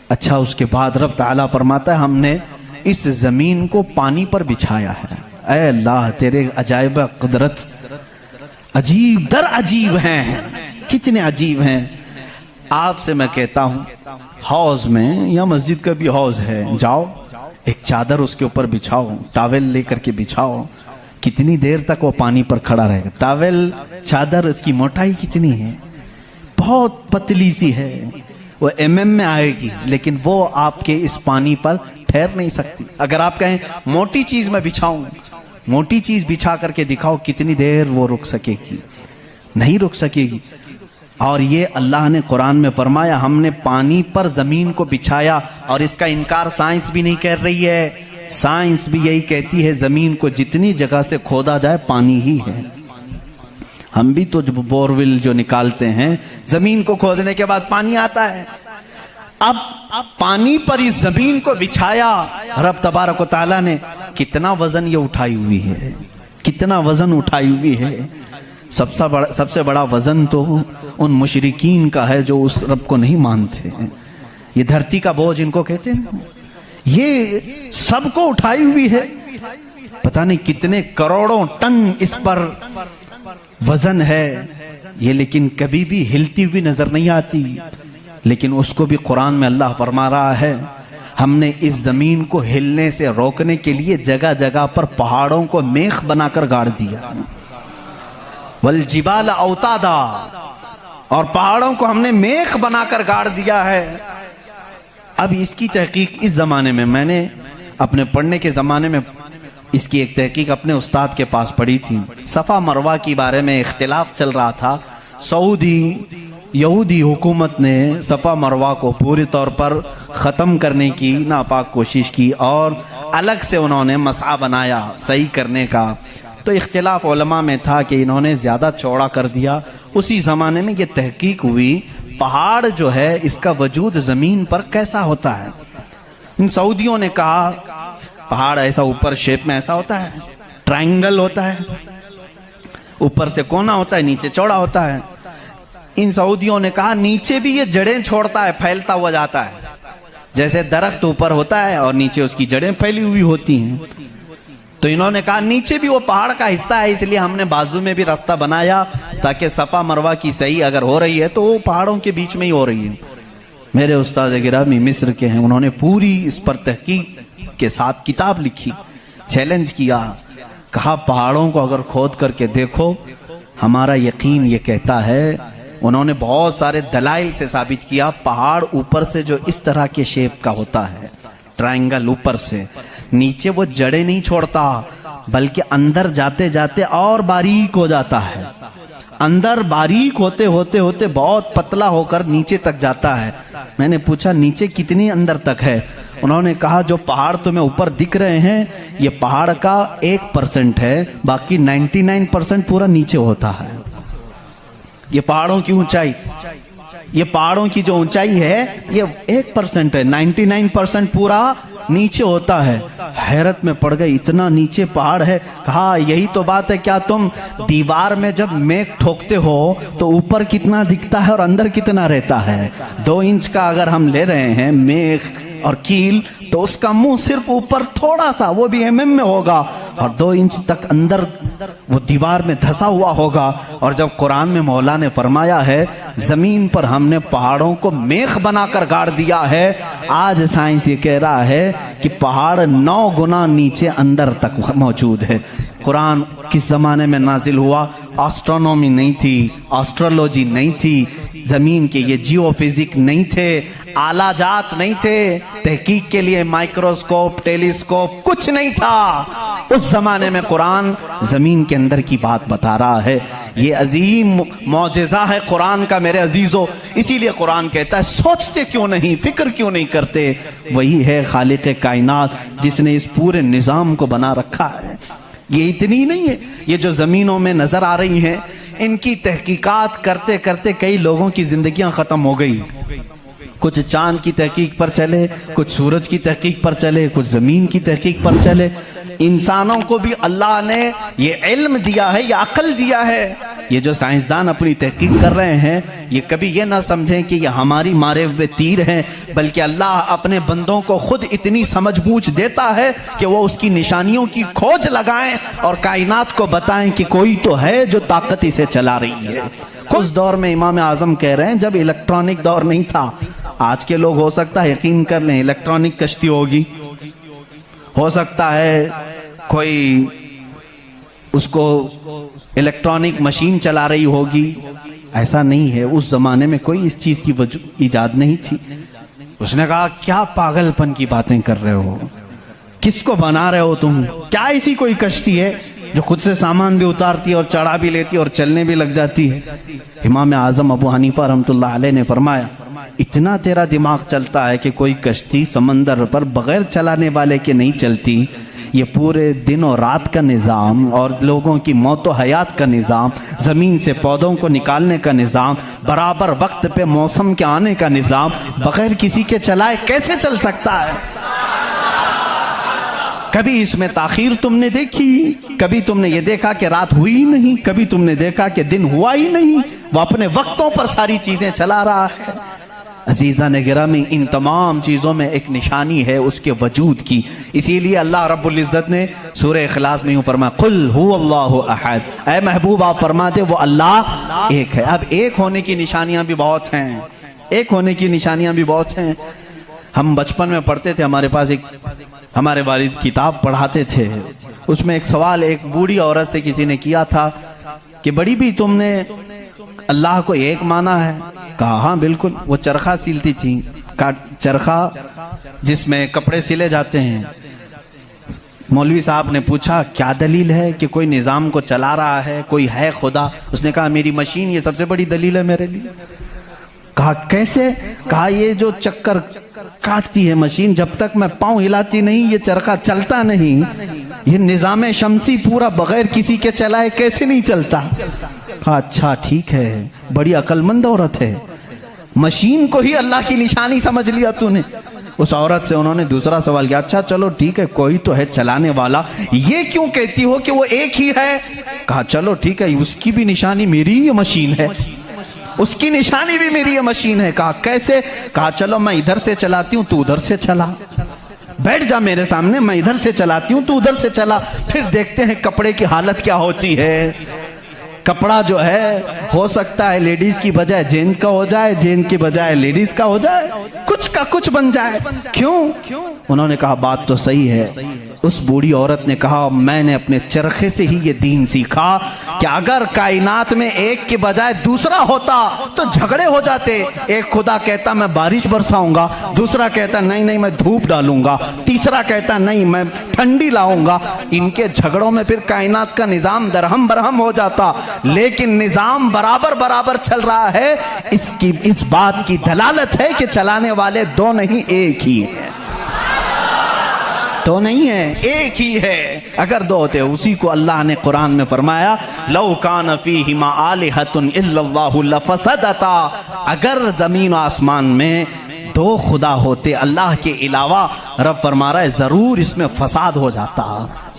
अच्छा, उसके बाद रब ताला फरमाता है हमने इस जमीन को पानी पर बिछाया है। ऐ अल्लाह तेरे अजायब कुदरत अजीब दर अजीब हैं, कितने अजीब हैं। आपसे मैं कहता हूं हौज में या मस्जिद का भी हौज है, जाओ एक चादर उसके ऊपर बिछाओ, टॉवेल लेकर के बिछाओ, कितनी देर तक वो पानी पर खड़ा रहेगा। टॉवेल, चादर, इसकी मोटाई कितनी है, बहुत पतली सी है, वो mm में आएगी, लेकिन वो आपके इस पानी पर ठहर नहीं सकती। अगर आप कहें मोटी चीज में बिछाऊं, मोटी चीज बिछा करके दिखाओ, कितनी देर वो रुक सकेगी, नहीं रुक सकेगी। और ये अल्लाह ने कुरान में फरमाया हमने पानी पर जमीन को बिछाया, और इसका इनकार साइंस भी नहीं कर रही है। साइंस भी यही कहती है जमीन को जितनी जगह से खोदा जाए पानी ही है। हम भी तो बोरवेल जो निकालते हैं, जमीन को खोदने के बाद पानी आता है। अब पानी पर इस जमीन को बिछाया रब तबारक व तआला ने, कितना वजन ये उठाई हुई है, कितना वजन उठाई हुई है। सबसे बड़ा वजन तो उन मुशरिकीन का है जो उस रब को नहीं मानते हैं। ये धरती का बोझ इनको कहते हैं, ये सबको उठाई हुई है। पता नहीं कितने करोड़ों टन इस पर वजन है ये, लेकिन कभी भी हिलती हुई नजर नहीं आती। लेकिन उसको भी कुरान में अल्लाह फरमा रहा है हमने इस जमीन को हिलने से रोकने के लिए जगह जगह पर पहाड़ों को मेख बनाकर गाड़ दिया। वल जिबाल औतादा, और पहाड़ों को हमने मेख बनाकर गाड़ दिया है। अब इसकी तहकीक इस जमाने में, मैंने अपने पढ़ने के जमाने में इसकी एक तहकीक अपने उस्ताद के पास पढ़ी थी। सफ़ा मरवा के बारे में इख्तिलाफ चल रहा था। सऊदी यहूदी हुकूमत ने सफ़ा मरवा को पूरी तौर पर ख़त्म करने की नापाक कोशिश की और अलग से उन्होंने मसआ बनाया सही करने का। तो इख्तिलाफ उलमा में था कि इन्होंने ज़्यादा चौड़ा कर दिया। उसी ज़माने में ये तहकीक हुई पहाड़ जो है इसका वजूद ज़मीन पर कैसा होता है। इन सऊदियों ने कहा पहाड़ ऐसा ऊपर शेप में ऐसा होता है, ट्रायंगल होता है, ऊपर से कोना होता है, नीचे चौड़ा होता है। इन सऊदियों ने कहा नीचे भी ये जड़ें छोड़ता है, फैलता हुआ जाता है, जैसे दरख्त ऊपर होता है और नीचे उसकी जड़ें फैली हुई होती हैं। तो इन्होंने कहा नीचे भी वो पहाड़ का हिस्सा है, इसलिए हमने बाजू में भी रास्ता बनाया ताकि सफ़ा मरवा की सही अगर हो रही है तो वो पहाड़ों के बीच में ही हो रही है। मेरे उस्ताद गिरामी मिस्र के हैं, उन्होंने पूरी इस पर तहकीक के साथ किताब लिखी, चैलेंज किया, कहा पहाड़ों को अगर खोद करके देखो हमारा यकीन ये कहता है। उन्होंने बहुत सारे दलाइल से साबित किया पहाड़ ऊपर से जो इस तरह के शेप का होता है, ट्रायंगल ऊपर से, नीचे वो जड़ें नहीं छोड़ता बल्कि अंदर जाते जाते और बारीक हो जाता है, अंदर बारीक होते होते होते बहुत पतला होकर नीचे तक जाता है। मैंने पूछा नीचे कितनी अंदर तक है? उन्होंने कहा जो पहाड़ तुम्हें ऊपर दिख रहे हैं ये पहाड़ का 1% है, बाकी 99% पूरा नीचे होता है। ये पहाड़ों की ऊंचाई, ये पहाड़ों की जो ऊंचाई है ये 1% है, 99% पूरा नीचे होता है। हैरत में पड़ गए, इतना नीचे पहाड़ है। कहा यही तो बात है, क्या तुम दीवार में जब मेघ ठोकते हो तो ऊपर कितना दिखता है और अंदर कितना रहता है? 2 इंच का अगर हम ले रहे हैं मेघ और कील तो उसका मुंह सिर्फ ऊपर थोड़ा सा, वो भी mm में होगा, और 2 इंच तक अंदर वो दीवार में धंसा हुआ होगा। और जब कुरान में मौला ने फरमाया है जमीन पर हमने पहाड़ों को मेख बनाकर गाड़ दिया है, आज साइंस ये कह रहा है कि पहाड़ 9 गुना नीचे अंदर तक मौजूद है। कुरान किस जमाने में नाजिल हुआ? एस्ट्रोनॉमी नहीं थी, एस्ट्रोलॉजी नहीं थी, जमीन के ये जियोफिजिक नहीं थे, आला जात नहीं थे, तहकीक के लिए माइक्रोस्कोप, टेलीस्कोप कुछ नहीं था। उस जमाने में कुरान जमीन के अंदर की बात बता रहा है। ये अजीम मौजिज़ा है कुरान का मेरे अजीजों। इसीलिए कुरान कहता है सोचते क्यों नहीं, फिक्र क्यों नहीं करते? वही है खालिक कायनात जिसने इस पूरे निजाम को बना रखा है। ये इतनी नहीं है, ये जो जमीनों में नजर आ रही हैं इनकी तहकीकात करते करते कई लोगों की जिंदगियां खत्म हो गई। कुछ चांद की तहकीक पर चले, कुछ सूरज की तहकीक पर चले, कुछ जमीन की तहकीक पर चले। इंसानों को भी अल्लाह ने ये इल्म दिया है, ये अक्ल दिया है। ये जो साइंसदान अपनी तहकीक कर रहे हैं ये कभी ये ना समझें कि ये हमारी मारे हुए तीर हैं, बल्कि अल्लाह अपने बंदों को खुद इतनी समझ बूझ देता है कि वो उसकी निशानियों की खोज लगाएं और कायनात को बताएं कि कोई तो है जो ताकत इसे चला रही है। उस दौर में इमाम आजम कह रहे हैं जब इलेक्ट्रॉनिक दौर नहीं था। आज के लोग हो सकता है यकीन कर लें इलेक्ट्रॉनिक कश्ती होगी, हो सकता है कोई उसको इलेक्ट्रॉनिक मशीन चला रही होगी। ऐसा नहीं है, उस जमाने में कोई इस चीज की इजाद नहीं थी। उसने कहा क्या पागलपन की बातें कर रहे हो, किसको बना रहे हो तुम? क्या ऐसी कोई कश्ती है जो खुद से सामान भी उतारती है और चढ़ा भी लेती है और चलने भी लग जाती है? इमाम आजम अबू हनीफा रहमतुल्लाह अलैह ने फरमाया इतना तेरा दिमाग चलता है कि कोई कश्ती समंदर पर बगैर चलाने वाले के नहीं चलती। ये पूरे दिन और रात का निज़ाम और लोगों की मौत व हयात का निज़ाम, ज़मीन से पौधों को निकालने का निज़ाम, बराबर वक्त पे मौसम के आने का निज़ाम बगैर किसी के चलाए कैसे चल सकता है? कभी इसमें ताखीर तुमने देखी? कभी तुमने ये देखा कि रात हुई ही नहीं? कभी तुमने देखा कि दिन हुआ ही नहीं? वो अपने वक्तों पर सारी चीजें चला रहा है। अजीज़ा ने गिरामी, इन तमाम चीज़ों में एक निशानी है उसके वजूद की। इसीलिए अल्लाह रब्बुल इज़्ज़त ने सूरह इखलास में यूँ फरमाया कुल हुवल्लाहु अहद, ऐ महबूब आप फरमा दे वो अल्लाह एक है। अब एक होने की निशानियां भी बहुत हैं, एक होने की निशानियां भी बहुत हैं। हम बचपन में पढ़ते थे, हमारे पास एक हमारे वालिद किताब पढ़ाते थे, उसमें एक सवाल एक बूढ़ी औरत से किसी ने किया था कि बड़ी भी तुमने अल्लाह को एक माना है? कहा हाँ बिल्कुल। वो चरखा सिलती थी, चरखा जिसमें कपड़े सिले जाते हैं। मौलवी साहब ने पूछा क्या दलील है कि कोई निज़ाम को चला रहा है, कोई है खुदा? उसने कहा मेरी मशीन ये सबसे बड़ी दलील है मेरे लिए। कहा कैसे? कहा ये जो चक्कर काटती है मशीन, जब तक मैं पाँव हिलाती नहीं ये चरखा चलता नहीं। ये निज़ाम शमसी पूरा बगैर किसी के चलाए कैसे नहीं चलता? कहा अच्छा ठीक है, बड़ी अक्लमंद औरत है, मशीन को ही अल्लाह की निशानी समझ लिया तूने। उस औरत से उन्होंने दूसरा सवाल किया, अच्छा चलो ठीक है कोई तो है चलाने वाला, ये क्यों कहती हो कि वो एक ही है? कहा चलो ठीक है उसकी भी निशानी मेरी ही मशीन है, उसकी निशानी भी मेरी ये मशीन है। कहा कैसे? कहा चलो मैं इधर से चलाती हूँ तू उधर से चला, बैठ जा मेरे सामने, मैं इधर से चलाती हूँ तू उधर से चला, फिर देखते हैं कपड़े की हालत क्या होती है। कपड़ा जो है हो सकता है लेडीज की बजाय जेंट्स का हो जाए, जेंट्स की बजाय लेडीज का हो जाए, कुछ का कुछ बन जाए। क्यों? उन्होंने कहा बात तो सही है। उस बूढ़ी औरत ने कहा मैंने अपने चरखे से ही ये दीन सीखा कि अगर कायनात में एक के बजाय दूसरा होता तो झगड़े हो जाते। एक खुदा कहता मैं बारिश बरसाऊंगा, दूसरा कहता नहीं नहीं मैं धूप डालूंगा, तीसरा कहता नहीं मैं ठंडी लाऊंगा। इनके झगड़ों में फिर कायनात का निजाम दरहम बरहम हो जाता। लेकिन निजाम बराबर बराबर चल रहा है, इस बात की दलालत है कि चलाने वाले दो नहीं एक ही है। तो नहीं है, एक ही है। अगर दो होते, उसी को अल्लाह ने कुरान में फरमाया, लौ कान फीहिमा आलिहतुन इल्लल्लाहु लफसदता, अगर जमीन और आसमान में दो खुदा होते अल्लाह के अलावा, रब फरमा रहा है जरूर इसमें फसाद हो जाता,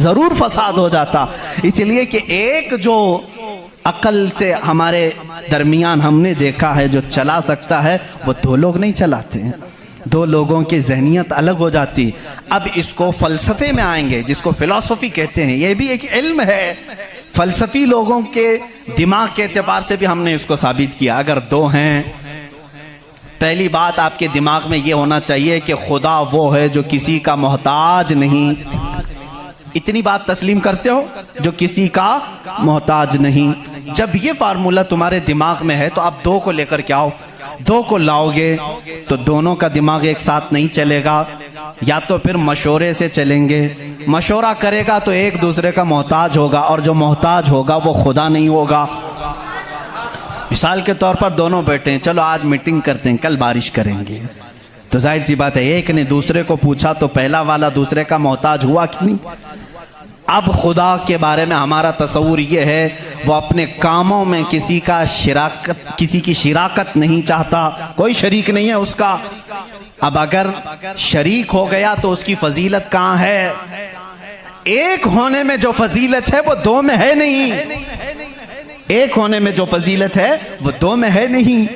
जरूर फसाद हो जाता। इसलिए कि एक जो अकल से हमारे दरमियान हमने देखा है जो चला सकता है, वो दो लोग नहीं चलाते हैं। दो लोगों की जहनियत अलग हो जाती। अब इसको फलसफे में आएंगे, जिसको फिलॉसफी कहते हैं। यह भी एक इल्म है। फलसफी लोगों के दिमाग के एतबार से भी हमने इसको साबित किया। अगर दो हैं, पहली बात आपके दिमाग में यह होना चाहिए कि खुदा वो है जो किसी का मोहताज नहीं। इतनी बात तस्लीम करते हो, जो किसी का मोहताज नहीं। जब ये फार्मूला तुम्हारे दिमाग में है तो आप दो को लेकर के आओ। दो को लाओगे तो दोनों का दिमाग एक साथ नहीं चलेगा, या तो फिर मशवरे से चलेंगे। मशवरा करेगा तो एक दूसरे का मोहताज होगा, और जो मोहताज होगा वो खुदा नहीं होगा। मिसाल के तौर पर दोनों बैठे हैं, चलो आज मीटिंग करते हैं, कल बारिश करेंगे। तो जाहिर सी बात है, एक ने दूसरे को पूछा तो पहला वाला दूसरे का मोहताज हुआ कि नहीं। अब खुदा के बारे में हमारा तस्वूर ये है, वो अपने कामों में किसी की शिराकत नहीं चाहता, कोई शरीक नहीं है उसका। अब अगर शरीक हो गया तो उसकी फजीलत कहाँ है? एक होने में जो फजीलत है वो दो में है नहीं। एक होने में जो फजीलत है वो दो में है नहीं।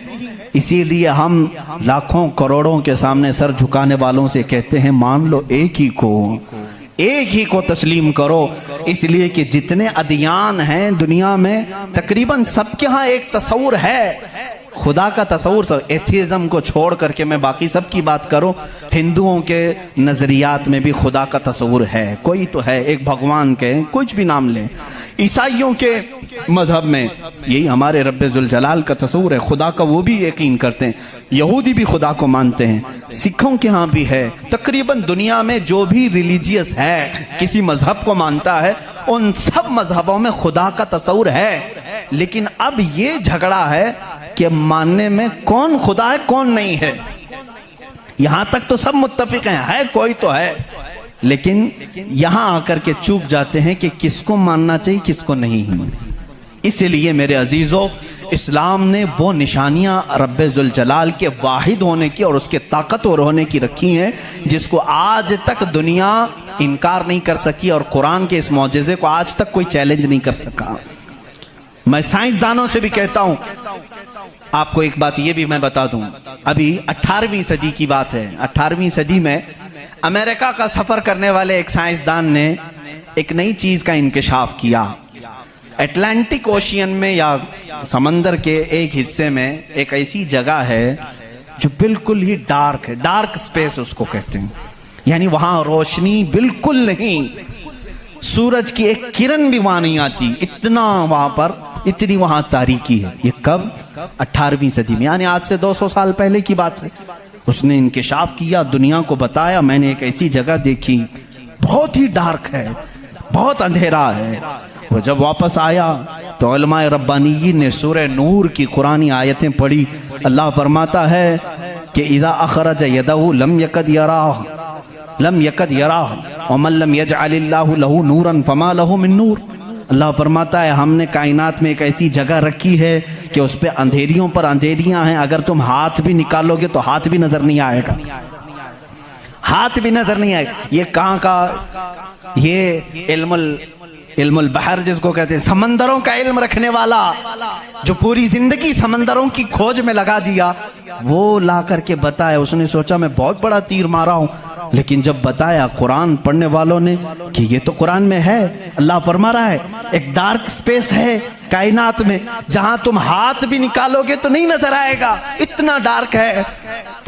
इसीलिए हम लाखों करोड़ों के सामने सर झुकाने वालों से कहते हैं, मान लो एक ही को तस्लीम करो। इसलिए कि जितने अदियान हैं दुनिया में, तकरीबन सबके यहाँ एक तस्वुर है खुदा का तस्वुर। सब एथिज्म को छोड़ करके मैं बाकी सब की बात करूं, हिंदुओं के नजरियात में भी खुदा का तस्वुर है, कोई तो है, एक भगवान के कुछ भी नाम लें। ईसाइयों के मजहब में यही हमारे रब्बे जुल जलाल का तस्वुर है, खुदा का वो भी यकीन करते हैं। यहूदी भी खुदा को मानते हैं, सिखों के यहाँ भी है। तकरीबन दुनिया में जो भी रिलीजियस है, किसी मजहब को मानता है, उन सब मजहबों में खुदा का तस्वुर है। लेकिन अब ये झगड़ा है कि मानने में कौन खुदा है कौन नहीं है। यहां तक तो सब मुत्तफिक हैं, है कोई तो है, लेकिन यहां आकर के चूक जाते हैं कि किसको मानना चाहिए किसको नहीं। इसलिए मेरे अजीजों, इस्लाम ने वो निशानियां रब्बे जुल जलाल के वाहिद होने की और उसके ताकतवर होने की रखी हैं, जिसको आज तक दुनिया इनकार नहीं कर सकी, और कुरान के इस मौजज़े को आज तक कोई चैलेंज नहीं कर सका। मैं साइंसदानों से भी कहता हूं, आपको एक बात ये भी मैं बता दूं, अभी 18वीं सदी की बात है। 18वीं सदी में अमेरिका का सफर करने वाले एक साइंसदान ने एक नई चीज का इंकशाफ किया। अटलांटिक ओशियन में या समंदर के एक हिस्से में एक ऐसी जगह है जो बिल्कुल ही डार्क है, डार्क स्पेस उसको कहते हैं। यानी वहां रोशनी बिल्कुल नहीं, सूरज की एक किरण भी वहां नहीं आती, इतना वहां पर, इतनी वहां तारीकी है। ये कब? 18वीं सदी में, यानी आज से 200 साल पहले की बात है। उसने इंकशाफ किया, दुनिया को बताया, मैंने एक ऐसी जगह देखी, बहुत ही डार्क है, बहुत अंधेरा है। वो जब वापस आया तो उलमाए रब्बानीयीन ने सूरह नूर की कुरानी आयतें पढ़ी। अल्लाह फरमाता है कि इज़ा अखरज यदहु लम यकद यराह व मन लम यजअलिल्लाहु लहू नूरन फमा लहू मिन नूर। अल्लाह फरमाता है, हमने कायनात में एक ऐसी जगह रखी है कि उस पे अंधेरियों पर अंधेरियां हैं। अगर तुम हाथ भी निकालोगे तो हाथ भी नजर नहीं आएगा, हाथ भी नजर नहीं आएगा। ये कहाँ का? ये इल्मुल बहर जिसको कहते हैं, समंदरों का इल्म रखने वाला, जो पूरी जिंदगी समंदरों की खोज में लगा दिया, वो ला करके बताया। उसने सोचा मैं बहुत बड़ा तीर मारा हूं, लेकिन जब बताया कुरान पढ़ने वालों ने कि ये तो कुरान में है, अल्लाह फरमा रहा है एक डार्क स्पेस है कायनात में जहां तुम हाथ भी निकालोगे तो नहीं नजर आएगा, इतना डार्क है।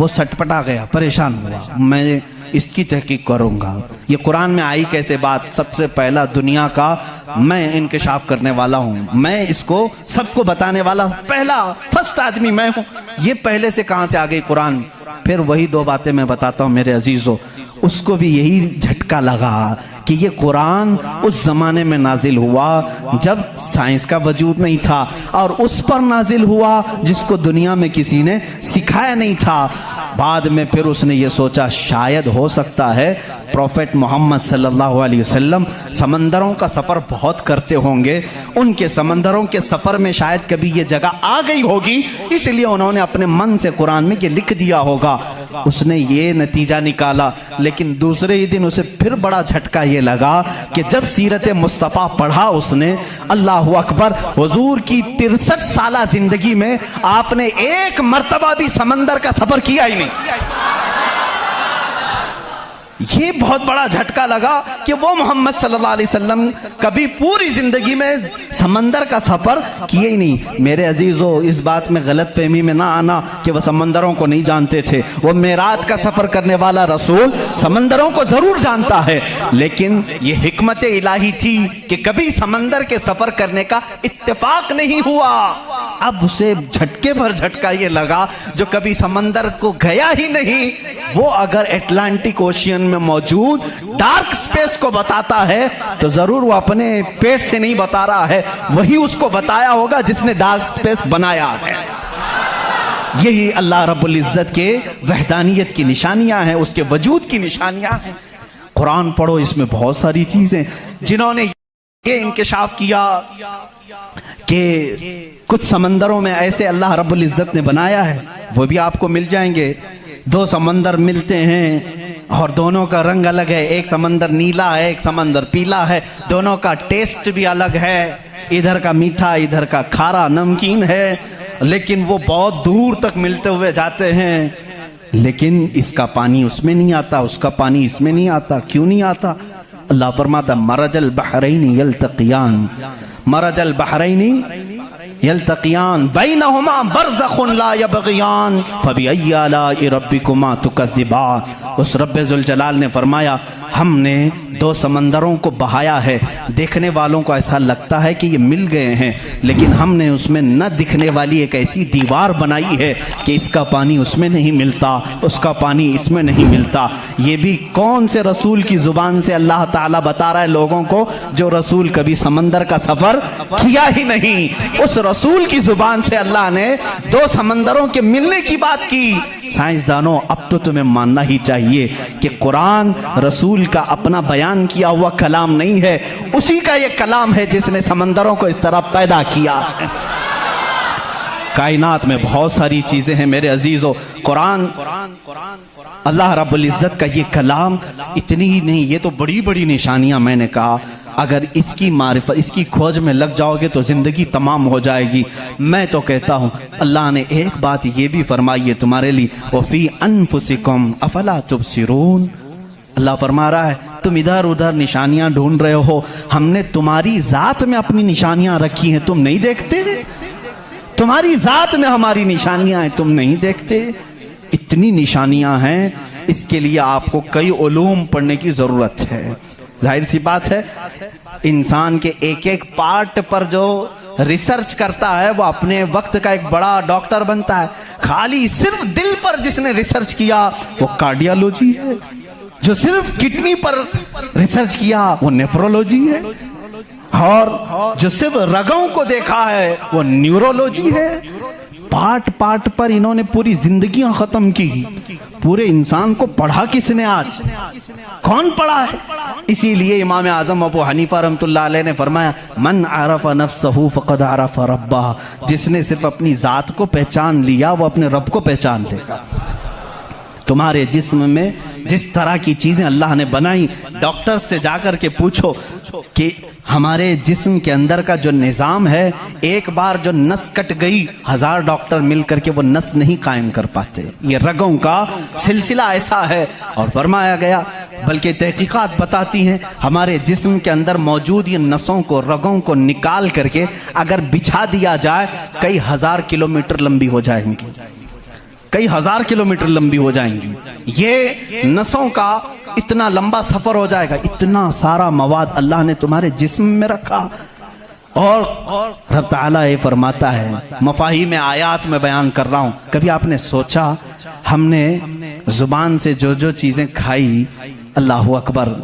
वो सटपटा गया, परेशान हुआ, मैं इसकी तहकीक करूंगा। ये कुरान में आई कैसे बात? सबसे पहला दुनिया का मैं इंकशाफ करने वाला हूं, मैं इसको सबको बताने वाला पहला फर्स्ट आदमी मैं हूं। ये पहले से कहां से आ गई कुरान? फिर वही दो बातें मैं बताता हूं मेरे अजीजों। उसको भी यही झटका लगा कि ये कुरान उस जमाने में नाजिल हुआ जब साइंस का वजूद नहीं था, और उस पर नाजिल हुआ जिसको दुनिया में किसी ने सिखाया नहीं था। बाद में फिर उसने ये सोचा शायद हो सकता है प्रॉफेट मोहम्मद सल्लल्लाहु अलैहि वसल्लम समंदरों का सफ़र बहुत करते होंगे, उनके समंदरों के सफ़र में शायद कभी ये जगह आ गई होगी, इसलिए उन्होंने अपने मन से कुरान में ये लिख दिया होगा। उसने ये नतीजा निकाला, लेकिन दूसरे ही दिन उसे फिर बड़ा झटका ये लगा कि जब सीरत मुस्तफ़ा पढ़ा उसने, अल्लाह अकबर, हुजूर की 63 साला जिंदगी में आपने एक मर्तबा भी समंदर का सफर किया ही नहीं। ये बहुत बड़ा झटका लगा कि वो मोहम्मद सल्लल्लाहु अलैहि वसल्लम कभी पूरी जिंदगी में समंदर का सफर किए ही नहीं। मेरे अजीजों, इस बात में गलत फहमी में ना आना कि वह समंदरों को नहीं जानते थे। वो मेराज का सफर करने वाला रसूल समंदरों को जरूर जानता है, लेकिन ये हिकमत इलाही थी कि कभी समंदर के सफर करने का इत्तेफाक नहीं हुआ। अब उसे झटके भर झटका ये लगा, जो कभी समंदर को गया ही नहीं, वो अगर अटलांटिक ओशियन में मौजूद डार्क स्पेस को बताता है तो जरूर वो अपने पेट से नहीं बता रहा है, वही उसको बताया होगा जिसने डार्क स्पेस बनाया है। यही अल्लाह रब्बुल इज्जत के वहदानियत की निशानियां हैं, उसके वजूद की निशानियां हैं। कुरान पढ़ो, इसमें बहुत सारी चीजें जिन्होंने ये इंकिशाफ किया कि कुछ समंदरों में ऐसे अल्लाह रब्बुल इज्जत ने बनाया है, वो भी आपको मिल जाएंगे। दो समंदर मिलते हैं और दोनों का रंग अलग है, एक समंदर नीला है, एक समंदर पीला है, दोनों का टेस्ट भी अलग है, इधर का मीठा, इधर का खारा नमकीन है, लेकिन वो बहुत दूर तक मिलते हुए जाते हैं। लेकिन इसका पानी उसमें नहीं आता, उसका पानी इसमें नहीं आता। क्यों नहीं आता? अल्लाह फरमाता, मरजल बहरैनी यल्तक़ियान, मरजल बहरैनी यल्तक़ियान बैनहुमा बरज़ख़ुन ला यबग़ियान फ़बिअय्यि आलाइ रब्बिकुमा तुकज़्ज़िबान। उस रब्बे ज़ुल जलाल ने फरमाया, हमने दो समंदरों को बहाया है, देखने वालों को ऐसा लगता है कि ये मिल गए हैं, लेकिन हमने उसमें न दिखने वाली एक ऐसी दीवार बनाई है कि इसका पानी उसमें नहीं मिलता, उसका पानी इसमें नहीं मिलता। ये भी कौन से रसूल की जुबान से अल्लाह ताला बता रहा है लोगों को, जो रसूल कभी समंदर का सफर किया ही नहीं। उस रसूल की जुबान से अल्लाह ने दो समंदरों के मिलने की बात की। साइंसदानों, अब तो तुम्हें मानना ही चाहिए कि कुरान रसूल का अपना बयान किया हुआ कलाम नहीं है, उसी का ये कलाम है जिसने समंदरों को इस तरह पैदा किया है। कायनात में बहुत सारी चीजें हैं मेरे अजीजों। कुरान अल्लाह रब्बुल इज्जत का ये कलाम इतनी ही नहीं, ये तो बड़ी बड़ी निशानियां मैंने कहा। अगर इसकी मारिफत, इसकी खोज में लग जाओगे तो जिंदगी तमाम हो जाएगी। मैं तो कहता हूँ अल्लाह ने एक बात ये भी फरमाई है तुम्हारे लिए, वफ़ी अनफुसिकुम अफला तुबसिरून। अल्लाह फरमा रहा है तुम इधर उधर निशानियां ढूंढ रहे हो, हमने तुम्हारी जात में अपनी निशानियां रखी हैं, तुम नहीं देखते? तुम्हारी जात में हमारी निशानियां हैं, तुम नहीं देखते? इतनी निशानियां हैं, इसके लिए आपको कई उलूम पढ़ने की जरूरत है। जाहिर सी बात है, इंसान के एक एक पार्ट पर जो रिसर्च करता है वो अपने वक्त का एक बड़ा डॉक्टर बनता है। खाली सिर्फ दिल पर जिसने रिसर्च किया वो कार्डियोलॉजी है, जो सिर्फ किडनी पर रिसर्च किया वो नेफ्रोलॉजी है, और जो सिर्फ रगों को देखा है वो न्यूरोलॉजी है। पार्ट पार्ट पर इन्होंने पूरी जिंदगियां खत्म की। पूरे इंसान को पढ़ा किसने? आज कौन पढ़ा है? इसीलिए इमाम आजम अबू हनीफा रहमतुल्लाह अलैह ने फरमाया, मन आरफ़ नफ्सहु फ़क़द आरफ़ रब्बह। जिसने सिर्फ अपनी जात को पहचान लिया वो अपने रब को पहचान लेगा। तुम्हारे जिस्म में जिस तरह की चीजें अल्लाह ने बनाई, डॉक्टर से जाकर के पूछो कि हमारे जिस्म के अंदर का जो निज़ाम है, एक बार जो नस कट गई 1000 डॉक्टर मिलकर के वो नस नहीं कायम कर पाते। ये रगों का सिलसिला ऐसा है। और फरमाया गया, बल्कि तहकीकात बताती हैं, हमारे जिस्म के अंदर मौजूद ये नसों को, रगों को निकाल करके अगर बिछा दिया जाए, कई 1000 किलोमीटर लंबी हो जाएंगी, कई 1000 किलोमीटर लंबी हो जाएंगी। ये नसों का इतना लंबा सफर हो जाएगा। इतना सारा मवाद अल्लाह ने तुम्हारे जिस्म में रखा। और रब ताला ये फरमाता है, मफाहिम में आयात में बयान कर रहा हूं, कभी आपने सोचा हमने जुबान से जो जो चीजें खाई, अल्लाह अकबर,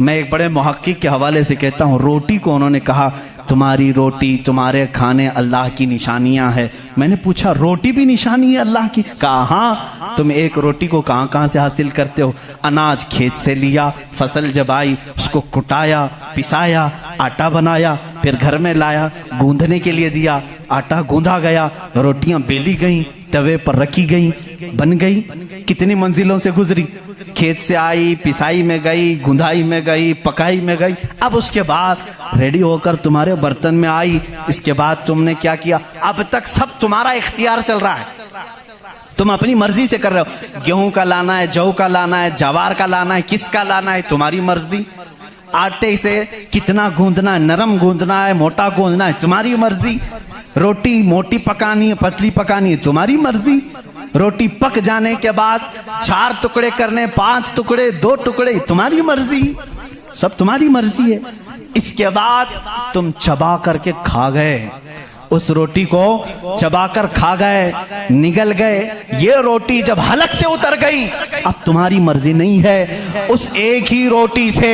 मैं एक बड़े मुहक्किक के हवाले से कहता हूँ, रोटी को उन्होंने कहा तुम्हारी रोटी, तुम्हारे खाने अल्लाह की निशानियां हैं। मैंने पूछा रोटी भी निशानी है अल्लाह की? कहा हाँ। तुम एक रोटी को कहाँ कहाँ से हासिल करते हो? अनाज खेत से लिया, फसल जब आई उसको कुटाया, पिसाया, आटा बनाया, फिर घर में लाया, गूंदने के लिए दिया, आटा गूंदा गया, रोटियां बेली गई, तवे पर रखी गई, बन गई। कितनी मंजिलों से गुजरी, खेत से आई, पिसाई में गई, गुंदाई में गई, पकाई में गई, अब उसके बाद रेडी होकर तुम्हारे बर्तन में आई। इसके बाद तुमने क्या किया? अब तक सब तुम्हारा इख्तियार चल रहा है, तुम अपनी मर्जी से कर रहे हो। गेहूं का लाना है, जौ का लाना है, जवार का लाना है, किसका लाना है, तुम्हारी मर्जी। आटे से कितना गूंदना है, नरम गूंदना है, मोटा गूंदना है, तुम्हारी मर्जी। रोटी मोटी पकानी है, पतली पकानी है, तुम्हारी मर्जी। रोटी पक जाने के बाद 4 टुकड़े करने, 5 टुकड़े, 2 टुकड़े, तुम्हारी मर्जी, सब तुम्हारी मर्जी है। इसके बाद तुम चबा करके खा गए, उस रोटी को चबाकर खा गए, निगल गए। ये रोटी जब हलक से उतर गई, अब तुम्हारी मर्जी नहीं है। उस एक ही रोटी से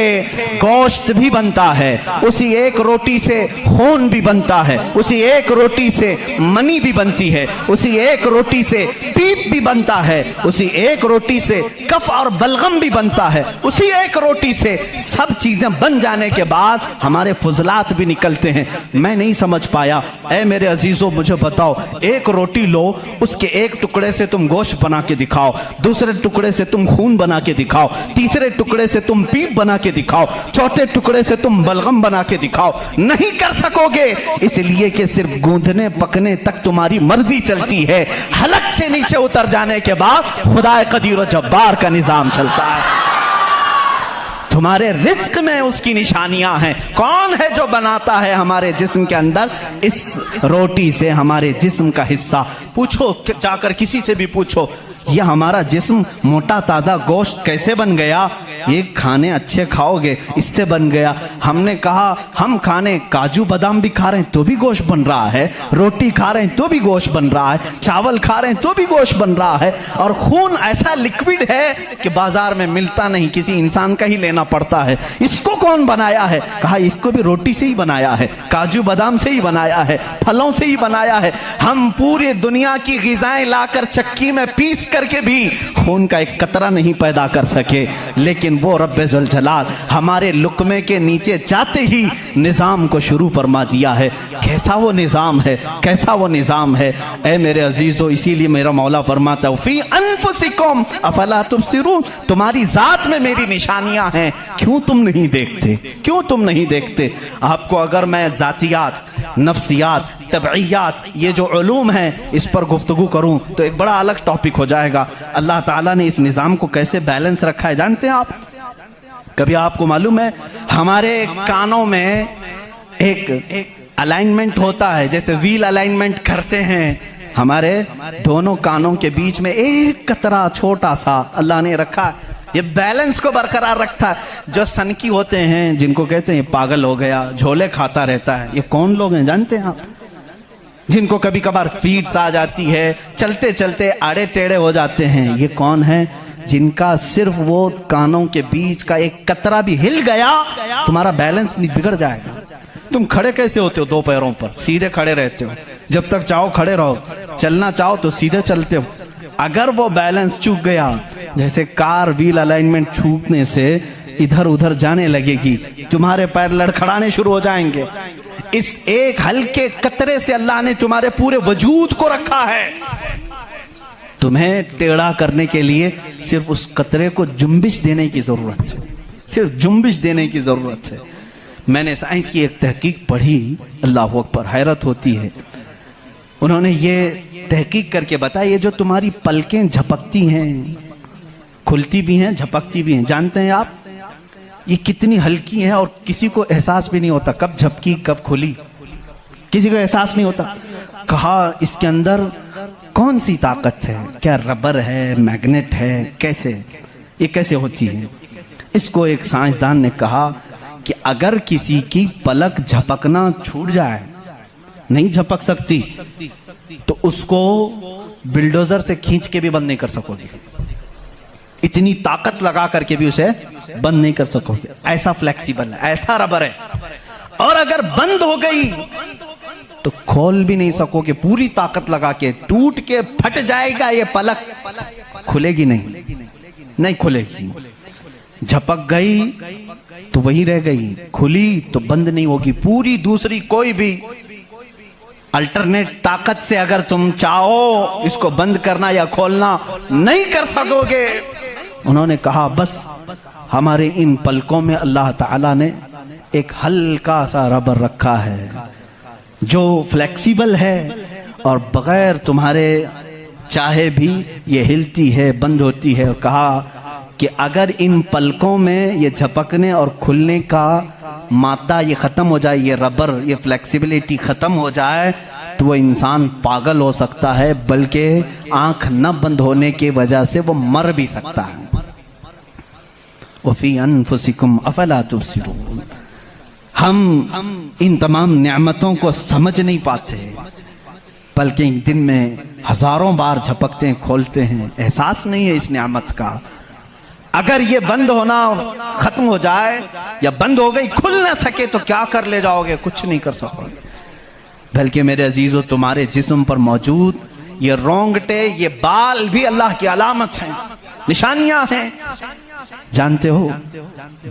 गोश्त भी बनता है, उसी एक रोटी से खून भी बनता है, उसी एक रोटी से मनी भी बनती है, उसी एक रोटी से पीप भी बनता है, उसी एक रोटी से कफ और बलगम भी बनता है, उसी एक रोटी से सब चीजें बन जाने के बाद हमारे फुजलात भी निकलते हैं। मैं नहीं समझ पाया, मेरे अजीजों मुझे बताओ, एक रोटी लो, उसके एक टुकड़े से तुम गोश्त बना के दिखाओ, दूसरे टुकड़े से तुम खून बना के दिखाओ, तीसरे टुकड़े से तुम पीप बना के दिखाओ, चौथे टुकड़े से तुम बलगम बना के दिखाओ, नहीं कर सकोगे। इसलिए कि सिर्फ गूंदने पकने तक तुम्हारी मर्जी चलती है, हलक से नीचे उतर जाने के बाद खुदा कदीर और जब्बार का निजाम चलता है। तुम्हारे रिस्क में उसकी निशानियां हैं। कौन है जो बनाता है हमारे जिस्म के अंदर इस रोटी से हमारे जिस्म का हिस्सा? पूछो, जाकर किसी से भी पूछो, यह हमारा जिस्म मोटा ताजा गोश्त कैसे बन गया? ये खाने अच्छे खाओगे, इससे बन गया। हमने कहा हम खाने काजू बादाम भी खा रहे हैं तो भी गोश्त बन रहा है, रोटी खा रहे हैं तो भी गोश्त बन रहा है, चावल खा रहे हैं तो भी गोश्त बन रहा है। और खून ऐसा लिक्विड है कि बाजार में मिलता नहीं, किसी इंसान का ही लेना पड़ता है। इसको कौन बनाया है? कहा इसको भी रोटी से ही बनाया है, काजू बादाम से ही बनाया है, फलों से ही बनाया है। हम पूरी दुनिया की ग़िज़ाएं लाकर चक्की में पीस करके भी खून का एक कतरा नहीं पैदा कर सके, लेकिन वो रब्बे ज़ुल जलाल हमारे लुक़मे के नीचे जाते ही निज़ाम को शुरू फरमा दिया है। कैसा वो निज़ाम है, कैसा वो निज़ाम है ऐ मेरे अजीज़ों। इसीलिए मेरा मौला फरमाता है फी अनफुसिकुम अफला तुबसिरून, तुम्हारी ज़ात में मेरी निशानियां हैं, क्यों तुम नहीं देखते, क्यों तुम नहीं देखते? आपको अगर मैं ज़ातियात, नफ्सियात, तबईयात, ये जो उलूम हैं इस पर गुफ्तगू करूं तो एक बड़ा अलग टॉपिक हो जाएगा। अल्लाह ताला ने इस निज़ाम को कैसे बैलेंस रखा है जानते हैं आप? कभी आपको मालूम है हमारे कानों में एक अलाइनमेंट होता है, जैसे व्हील अलाइनमेंट करते हैं, हमारे दोनों कानों के बीच में एक कतरा छोटा सा अल्लाह ने रखा है, ये बैलेंस को बरकरार रखता है। जो सनकी होते हैं, जिनको कहते हैं पागल हो गया, झोले खाता रहता है, ये कौन लोग हैं जानते हैं आप? जिनको कभी कभार फीड्स आ जाती है, चलते चलते आड़े टेढ़े हो जाते हैं, ये कौन है? जिनका सिर्फ वो कानों के बीच का एक कतरा भी हिल गया, तुम्हारा बैलेंस नहीं बिगड़ जाएगा। तुम खड़े कैसे होते हो? 2 पैरों पर सीधे खड़े रहते हो, जब तक चाहो खड़े रहो, चलना चाहो तो सीधे चलते हो। अगर वो बैलेंस चूक गया, जैसे कार व्हील अलाइनमेंट छूटने से इधर उधर जाने लगेगी, तुम्हारे पैर लड़खड़ाने शुरू हो जाएंगे। इस एक हल्के कतरे से अल्लाह ने तुम्हारे पूरे वजूद को रखा है। तुम्हें टेढ़ा करने के लिए सिर्फ उस कतरे को जुम्बिश देने की जरूरत है, सिर्फ जुम्बिश देने की जरूरत है। मैंने साइंस की एक तहकीक पढ़ी, अल्लाह अकबर, हैरत होती है। उन्होंने ये तहकीक करके बताया, ये जो तुम्हारी पलकें झपकती हैं, खुलती भी हैं, झपकती भी हैं, जानते हैं आप ये कितनी हल्की हैं और किसी को एहसास भी नहीं होता कब झपकी कब खुली, किसी को एहसास नहीं होता। कहा इसके अंदर कौन सी ताकत है? क्या रबर है, मैग्नेट है, कैसे ये कैसे होती है? इसको एक साइंसदान ने कहा कि अगर किसी की पलक झपकना छूट जाए, नहीं झपक सकती, तो उसको बिल्डोजर से खींच के भी बंद नहीं कर सकोगे, इतनी ताकत लगा करके भी उसे बंद नहीं कर सकोगे, ऐसा फ्लेक्सिबल है, ऐसा रबर है। और अगर बंद हो गई तो खोल भी नहीं सकोगे, पूरी ताकत लगा के टूट के फट जाएगा ये पलक, खुलेगी नहीं खुलेगी। झपक गई तो वही रह गई, खुली तो बंद नहीं होगी। पूरी दूसरी कोई भी अल्टरनेट ताकत से अगर तुम चाहो इसको बंद करना या खोलना नहीं कर सकोगे। उन्होंने कहा बस हमारे इन पलकों में अल्लाह ताला ने एक हल्का सा रबर रखा है जो फ्लेक्सिबल है और बगैर तुम्हारे चाहे भी ये हिलती है, बंद होती है। और कहा कि अगर इन पलकों में ये झपकने और खुलने का मादा ये ख़त्म हो जाए, ये रबर, ये फ्लेक्सिबिलिटी ख़त्म हो जाए तो वो इंसान पागल हो सकता है, बल्कि आंख न बंद होने की वजह से वो मर भी सकता है। वफ़ी अनफुसिकुम अफला तुबसिरून। हम इन तमाम नेमतों को समझ नहीं पाते, बल्कि दिन में हजारों बार झपकते हैं, खोलते हैं, एहसास नहीं है इस नेमत का। अगर ये बंद होना खत्म हो जाए या बंद हो गई, खुल ना सके तो क्या कर ले जाओगे? कुछ नहीं कर सकोगे। बल्कि मेरे अजीजों, तुम्हारे जिस्म पर मौजूद ये रोंगटे, ये बाल भी अल्लाह की अलामत हैं, निशानियां हैं। जानते हो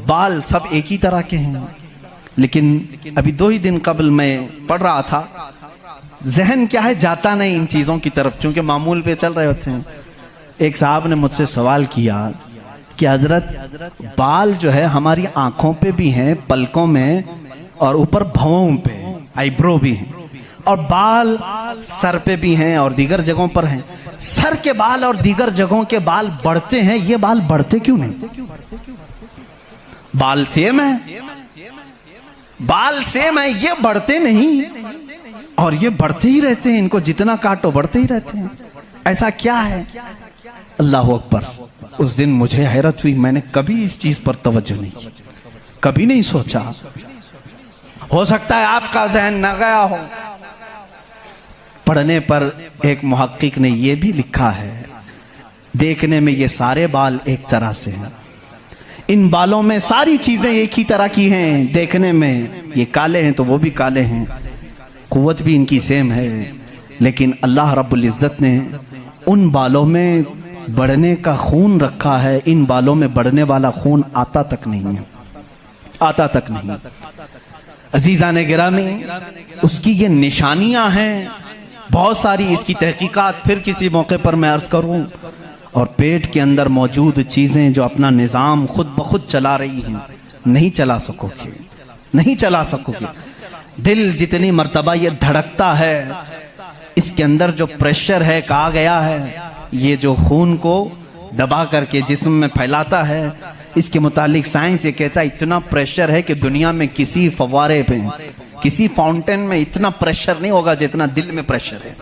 बाल सब एक ही तरह के हैं, लेकिन अभी 2 ही दिन कबल मैं पढ़ रहा था, जहन क्या है जाता नहीं इन चीजों की तरफ, क्योंकि मामूल पे चल रहे होते हैं। एक साहब ने मुझसे सवाल किया कि हजरत बाल जो है हमारी आंखों पे भी हैं, पलकों में, और ऊपर भवों पे आईब्रो भी हैं, और बाल सर पे भी हैं और दीगर जगहों पर हैं। सर के बाल और दीगर जगहों के बाल बढ़ते हैं, ये बाल बढ़ते क्यों नहीं? बाल सेम है, बाल सेम है, ये बढ़ते नहीं, और ये बढ़ते ही रहते हैं, इनको जितना काटो बढ़ते ही रहते हैं। ऐसा क्या है? अल्लाह अकबर। उस दिन मुझे हैरत हुई, मैंने कभी इस चीज पर तवज्जो नहीं की, कभी नहीं सोचा। हो सकता है आपका जहन न गया हो। पढ़ने पर एक मुहक्किक ने यह भी लिखा है, देखने में ये सारे बाल एक तरह से हैं, इन बालों में सारी चीजें एक ही तरह की हैं। देखने में ये काले हैं तो वो भी काले हैं, कुव्वत भी इनकी सेम है, लेकिन अल्लाह रब्बुल इज्जत ने उन बालों में बढ़ने का खून रखा है, इन बालों में बढ़ने वाला खून आता तक नहीं है, आता तक नहीं। अजीज़ान गिरामी, उसकी ये निशानियां हैं बहुत सारी, इसकी तहकीकात फिर किसी मौके पर मैं अर्ज करूं। और पेट के अंदर मौजूद चीजें जो अपना निजाम खुद ब खुद चला रही हैं, नहीं चला सकोगे, नहीं चला सकोगे। दिल जितनी मर्तबा ये धड़कता है, इसके अंदर जो प्रेशर है, कहा गया है ये जो खून को दबा करके जिस्म में फैलाता है, इसके मुतालिक साइंस ये कहता है इतना प्रेशर है कि दुनिया में किसी फव्वारे पे, किसी फाउंटेन में इतना प्रेशर नहीं होगा जितना दिल में प्रेशर है।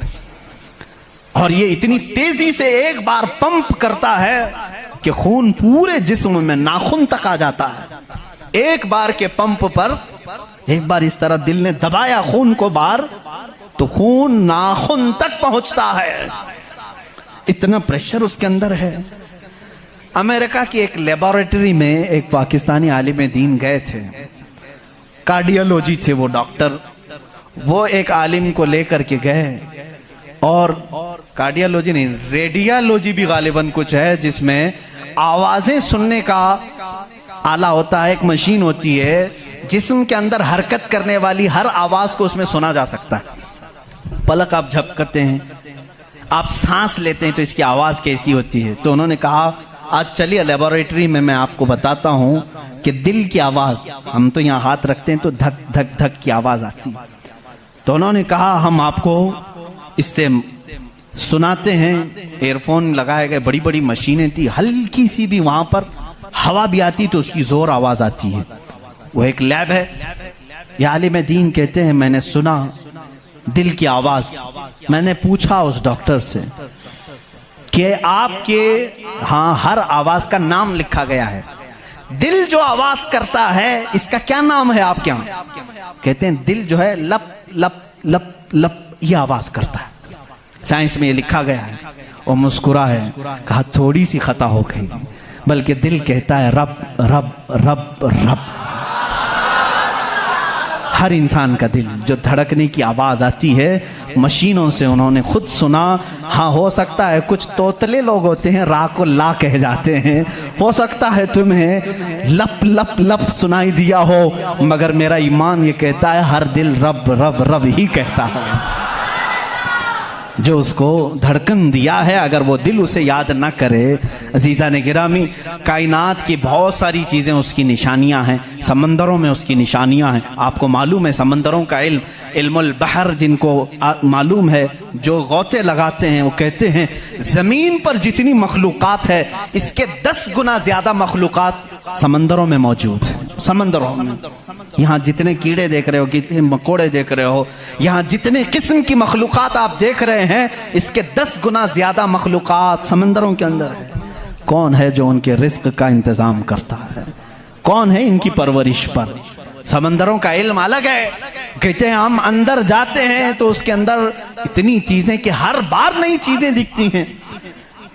और ये इतनी तेजी से एक बार पंप करता है कि खून पूरे जिस्म में नाखून तक आ जाता है। एक बार के पंप पर, एक बार इस तरह दिल ने दबाया खून को बार, तो खून नाखून तक पहुंचता है, इतना प्रेशर उसके अंदर है। अमेरिका की एक लेबोरेटरी में एक पाकिस्तानी आलिम दीन गए थे, कार्डियोलॉजी थे वो डॉक्टर, वो एक आलिम को लेकर के गए, और कार्डियोलॉजी नहीं, रेडियोलॉजी भी गालिबन कुछ है, जिसमें आवाजें सुनने का आला होता है, एक मशीन होती है जिस्म के अंदर हरकत करने वाली हर आवाज को उसमें सुना जा सकता है। पलक आप झपकते हैं, आप सांस लेते हैं तो इसकी आवाज कैसी होती है। तो उन्होंने कहा आज चलिए लेबोरेटरी में मैं आपको बताता हूं कि दिल की आवाज, हम तो यहाँ हाथ रखते हैं तो धक धक धक की आवाज आती है। तो उन्होंने कहा हम आपको इससे सुनाते हैं। एयरफोन लगाए गए, बड़ी बड़ी मशीनें थी, हल्की सी भी वहां पर हवा भी आती तो उसकी जोर आवाज आती है। वो एक लैब है। ये आलिम दीन कहते हैं मैंने सुना दिल की आवाज। मैंने पूछा उस डॉक्टर से कि आपके हाँ हर आवाज का नाम लिखा गया है, दिल जो आवाज करता है इसका क्या नाम है आपके यहाँ? कहते हैं दिल जो है लप लप लप लप ये आवाज करता है, साइंस में ये लिखा गया है। और मुस्कुरा है, कहा थोड़ी सी खता हो गई, बल्कि दिल कहता है रब रब रब रब। हर इंसान का दिल जो धड़कने की आवाज आती है मशीनों से उन्होंने खुद सुना। हाँ, हो सकता है कुछ तोतले लोग होते हैं रा को ला कह जाते हैं, हो सकता है तुम्हें लप लप लप सुनाई दिया हो, मगर मेरा ईमान ये कहता है हर दिल रब रब रब ही कहता है। जो उसको धड़कन दिया है अगर वो दिल उसे याद ना करे, अजीज़ा ने गिरामी, कायनात की बहुत सारी चीज़ें उसकी निशानियां हैं, समंदरों में उसकी निशानियां हैं। आपको मालूम है समंदरों का इल्म, इल्मुल बहर जिनको मालूम है, जो गौते लगाते हैं वो कहते हैं ज़मीन पर जितनी मखलूक़ात है इसके 10 गुना ज़्यादा मखलूक़ात समंदरों में मौजूद है। समंदरों में यहाँ जितने कीड़े देख रहे हो, कितने मकोड़े देख रहे हो, यहाँ जितने किस्म की मखलूक़ात आप देख रहे हैं इसके 10 गुना ज़्यादा मखलूक़ात समंदरों के अंदर है। कौन है जो उनके रिस्क का इंतज़ाम करता है? कौन है इनकी परवरिश पर? समंदरों का इल्म अलग है। कहते हैं हम अंदर जाते हैं तो उसके अंदर इतनी चीज़ें कि हर बार नई चीज़ें दिखती हैं।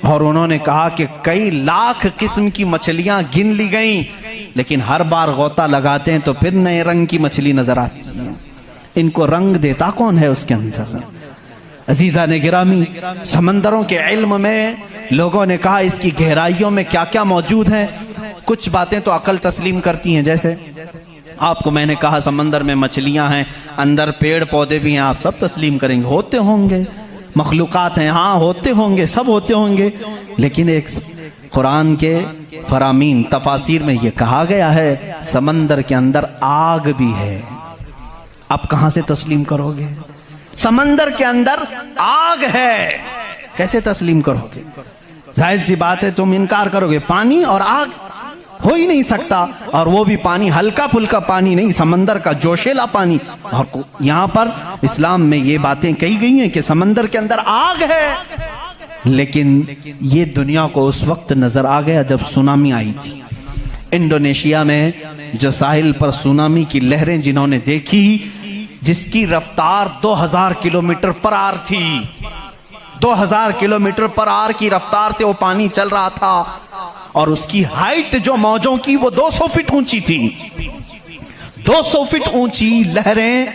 और उन्होंने कहा कि कई लाख किस्म की मछलियां गिन ली गईं, लेकिन हर बार गोता लगाते हैं तो फिर नए रंग की मछली नजर आती है। इनको रंग देता कौन है उसके अंदर? अजीज़ा ने गिरामी, समंदरों के इल्म में लोगों ने कहा इसकी गहराइयों में क्या क्या मौजूद है। कुछ बातें तो अकल तस्लीम करती हैं, जैसे आपको मैंने कहा समंदर में मछलियां हैं, अंदर पेड़ पौधे भी हैं, आप सब तस्लीम करेंगे होते होंगे, मखलूक़ात हैं, हाँ होते होंगे, सब होते होंगे। लेकिन एक कुरान के फरामीन तफासिर में ये कहा गया है समंदर के अंदर आग भी है। आप कहां से तस्लीम करोगे? समंदर के अंदर आग है, कैसे तस्लीम करोगे? जाहिर सी बात है तुम इनकार करोगे, पानी और आग हो ही नहीं सकता, और वो भी पानी हल्का फुल्का पानी नहीं, समंदर का जोशीला पानी। और यहाँ पर इस्लाम में ये बातें कही गई हैं कि समंदर के अंदर आग है। लेकिन ये दुनिया को उस वक्त नजर आ गया जब सुनामी आई थी। इंडोनेशिया में जो साहिल पर सुनामी की लहरें जिन्होंने देखी, जिसकी रफ्तार 2000 किलोमीटर पर आर थी, 2000 किलोमीटर पर आर की रफ्तार से वो पानी चल रहा था, और उसकी हाइट जो मौजों की वो 200 फीट ऊंची थी। 200 फीट ऊंची लहरें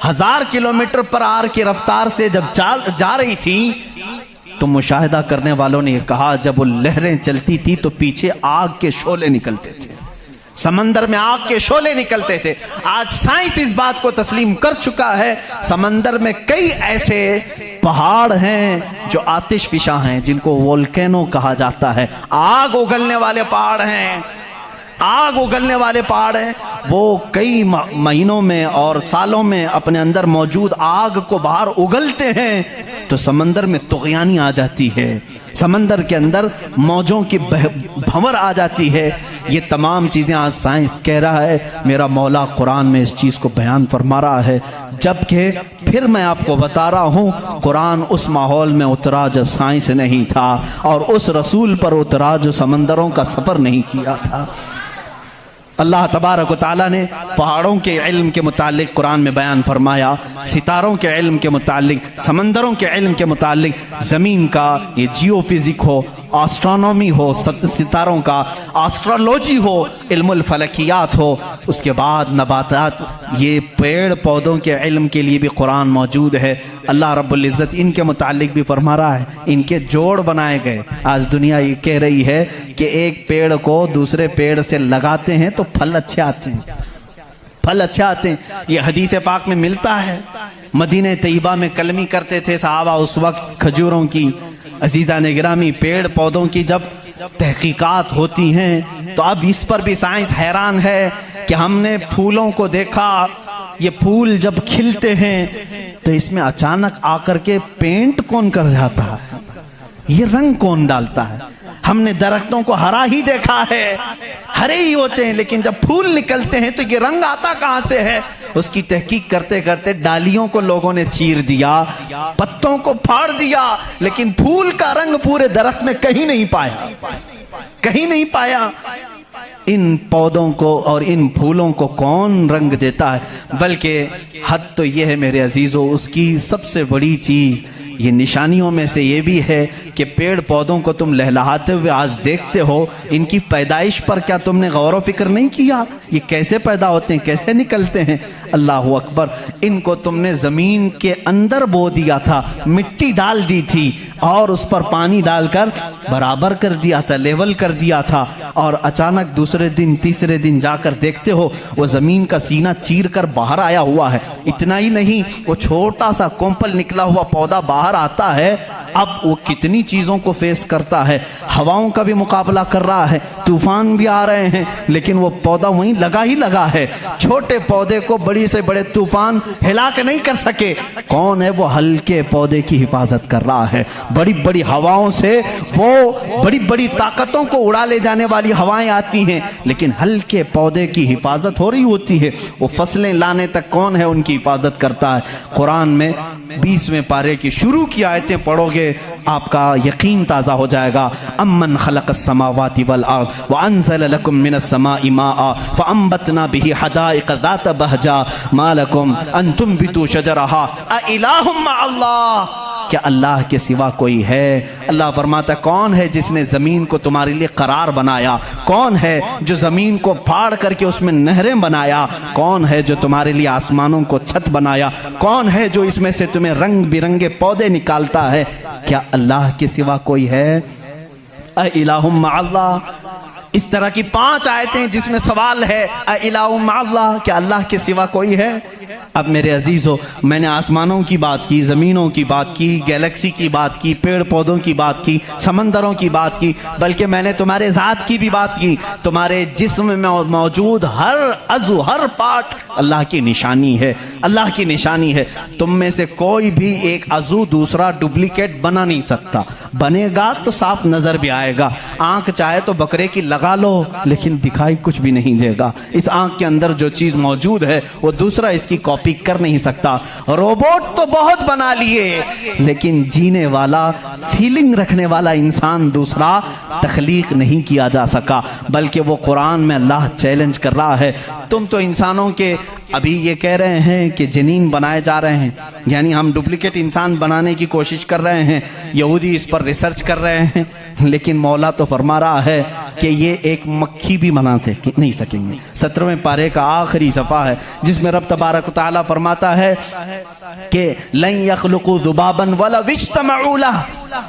1000 किलोमीटर पर आर की रफ्तार से जब जा रही थी तो मुशाहिदा करने वालों ने कहा जब वो लहरें चलती थी तो पीछे आग के शोले निकलते थे, समंदर में आग के शोले निकलते थे। आज साइंस इस बात को तस्लीम कर चुका है, समंदर में कई ऐसे पहाड़ हैं जो आतिशफिशा हैं, जिनको वोल्केनो कहा जाता है। आग उगलने वाले पहाड़ हैं, आग उगलने वाले पहाड़ हैं। वो कई महीनों में और सालों में अपने अंदर मौजूद आग को बाहर उगलते हैं तो समंदर में तुग़यानी आ जाती है, समंदर के अंदर मौजों की भंवर आ जाती है। ये तमाम चीज़ें आज साइंस कह रहा है, मेरा मौला कुरान में इस चीज़ को बयान फरमा रहा है। जबकि फिर मैं आपको बता रहा हूँ कुरान उस माहौल में उतरा जब साइंस नहीं था, और उस रसूल पर उतरा जो समंदरों का सफ़र नहीं किया था। अल्लाह तबारक व तआला ने पहाड़ों के इल्म के मुतालिक कुरान में बयान फरमाया, सितारों के इल्म के मुतालिक, समंदरों के इल्म के मुतालिक, ज़मीन का ये जियोफिज़िक हो, एस्ट्रोनॉमी हो, सितारों का एस्ट्रोलॉजी हो, इल्मुल फलकियात हो, उसके बाद नबातात, ये पेड़ पौधों के इल्म के लिए भी कुरान मौजूद है। अल्लाह रब्बुल इज़्ज़त इनके मुतालिक भी फरमा रहा है, इनके जोड़ बनाए गए। आज दुनिया ये कह रही है कि एक पेड़ को दूसरे पेड़ से लगाते हैं तो फल अच्छे आते हैं, फल अच्छे आते हैं। ये हदीस पाक में मिलता है। मदीने तैयबा में कलमी करते थे सहाबा उस वक्त खजूरों की। अजीज़ा ने गिरामी, पेड़ पौधों की जब तहकीकात होती हैं तो अब इस पर भी साइंस हैरान है कि हमने फूलों को देखा, ये फूल जब खिलते हैं तो इसमें अचानक आकर के पेंट कौन कर जाता है, ये रंग कौन डालता है। हमने दरख्तों को हरा ही देखा है, हरे ही होते हैं, लेकिन जब फूल निकलते हैं तो ये रंग आता कहां से है। उसकी तहकीक करते करते डालियों को लोगों ने चीर दिया, पत्तों को फाड़ दिया, लेकिन फूल का रंग पूरे दरख्त में कहीं नहीं पाया, कहीं नहीं पाया। इन पौधों को और इन फूलों को कौन रंग देता है? बल्कि हद तो यह है मेरे अजीजों, उसकी सबसे बड़ी चीज ये निशानियों में से ये भी है कि पेड़ पौधों को तुम लहलहाते हुए आज देखते हो, इनकी पैदाइश पर क्या तुमने गौर व फिक्र नहीं किया? ये कैसे पैदा होते हैं, कैसे निकलते हैं? अल्लाह अकबर। इनको तुमने ज़मीन के अंदर बो दिया था, मिट्टी डाल दी थी और उस पर पानी डालकर बराबर कर दिया था, लेवल कर दिया था, और अचानक दूसरे दिन तीसरे दिन जाकर देखते हो वो ज़मीन का सीना चीर कर बाहर आया हुआ है। इतना ही नहीं, वो छोटा सा कोंपल निकला हुआ पौधा बाहर आता है। अब वो कितनी चीज़ों को फेस करता है, हवाओं का भी मुकाबला कर रहा है, तूफान भी आ रहे हैं, लेकिन वो पौधा वहीं लगा ही लगा है। छोटे पौधे को बड़ी से बड़े तूफान हिला के नहीं कर सके। कौन है वो हल्के पौधे की हिफाजत कर रहा है। बड़ी बड़ी हवाओं से, वो बड़ी बड़ी ताकतों को उड़ा ले जाने वाली हवाएं आती हैं, लेकिन हल्के पौधे की हिफाजत हो रही होती है। वो फसलें लाने तक कौन है उनकी हिफाजत करता है। कुरान में 20वें पारे की शुरू की आयतें पढ़ोगे, आपका यकीन ताज़ा हो जाएगा। अम्मन खलक़स समावाति वल अर्द व अंज़ल लकुम मिनस समाई माअ फ़अंबतना बिही हदाइक़ ज़ात बहजा मा लकुम अन तुंबितू शजरहा अ इलाहुम मअल्लाह। क्या अल्लाह के सिवा कोई है? अल्लाह फरमाता, कौन है जिसने ज़मीन को तुम्हारे लिए करार बनाया? कौन है जो ज़मीन को फाड़ करके उसमें नहरें बनाया? कौन है जो तुम्हारे लिए आसमानों को छत बनाया? कौन है जो इसमें से तुम्हें रंग बिरंगे पौधे निकालता है? क्या अल्लाह के सिवा कोई है? अ इलाहुम मअल्लाह। इस तरह की 5 आयतें जिसमें सवाल है, अ इलाहुम मअल्लाह, क्या अल्लाह के सिवा कोई है? अब मेरे अजीज़ों, मैंने आसमानों की बात की, ज़मीनों की बात की, गैलेक्सी की बात की, पेड़ पौधों की बात की, समंदरों की बात की, बल्कि मैंने तुम्हारे ज़ात की भी बात की। तुम्हारे जिस्म में मौजूद हर अज़ू, हर पार्ट अल्लाह की निशानी है, अल्लाह की निशानी है। तुम में से कोई भी एक अज़ू दूसरा डुप्लीकेट बना नहीं सकता। बनेगा तो साफ नज़र भी आएगा। आँख चाहे तो बकरे की लगा लो, लेकिन दिखाई कुछ भी नहीं देगा। इस आँख के अंदर जो चीज़ मौजूद है वो दूसरा इसकी कॉपी कर नहीं सकता। रोबोट तो बहुत बना लिए, लेकिन जीने वाला, फीलिंग रखने वाला इंसान दूसरा तख्लीक नहीं किया जा सका। बल्कि वो कुरान में अल्लाह चैलेंज कर रहा है, तुम तो इंसानों के अभी ये कह रहे हैं कि जनीन बनाए जा रहे हैं, यानी हम डुप्लीकेट इंसान बनाने की कोशिश कर रहे हैं। यहूदी इस पर रिसर्च कर रहे हैं, लेकिन मौला तो फरमा रहा है कि ये एक मक्खी भी बना नहीं सकेंगे। 17वें पारे का आखिरी सफ़ा है जिसमें रब तबारक व तआला फरमाता है कि लन यख्लुकू दुबाबन वला विज्तमऊ लह,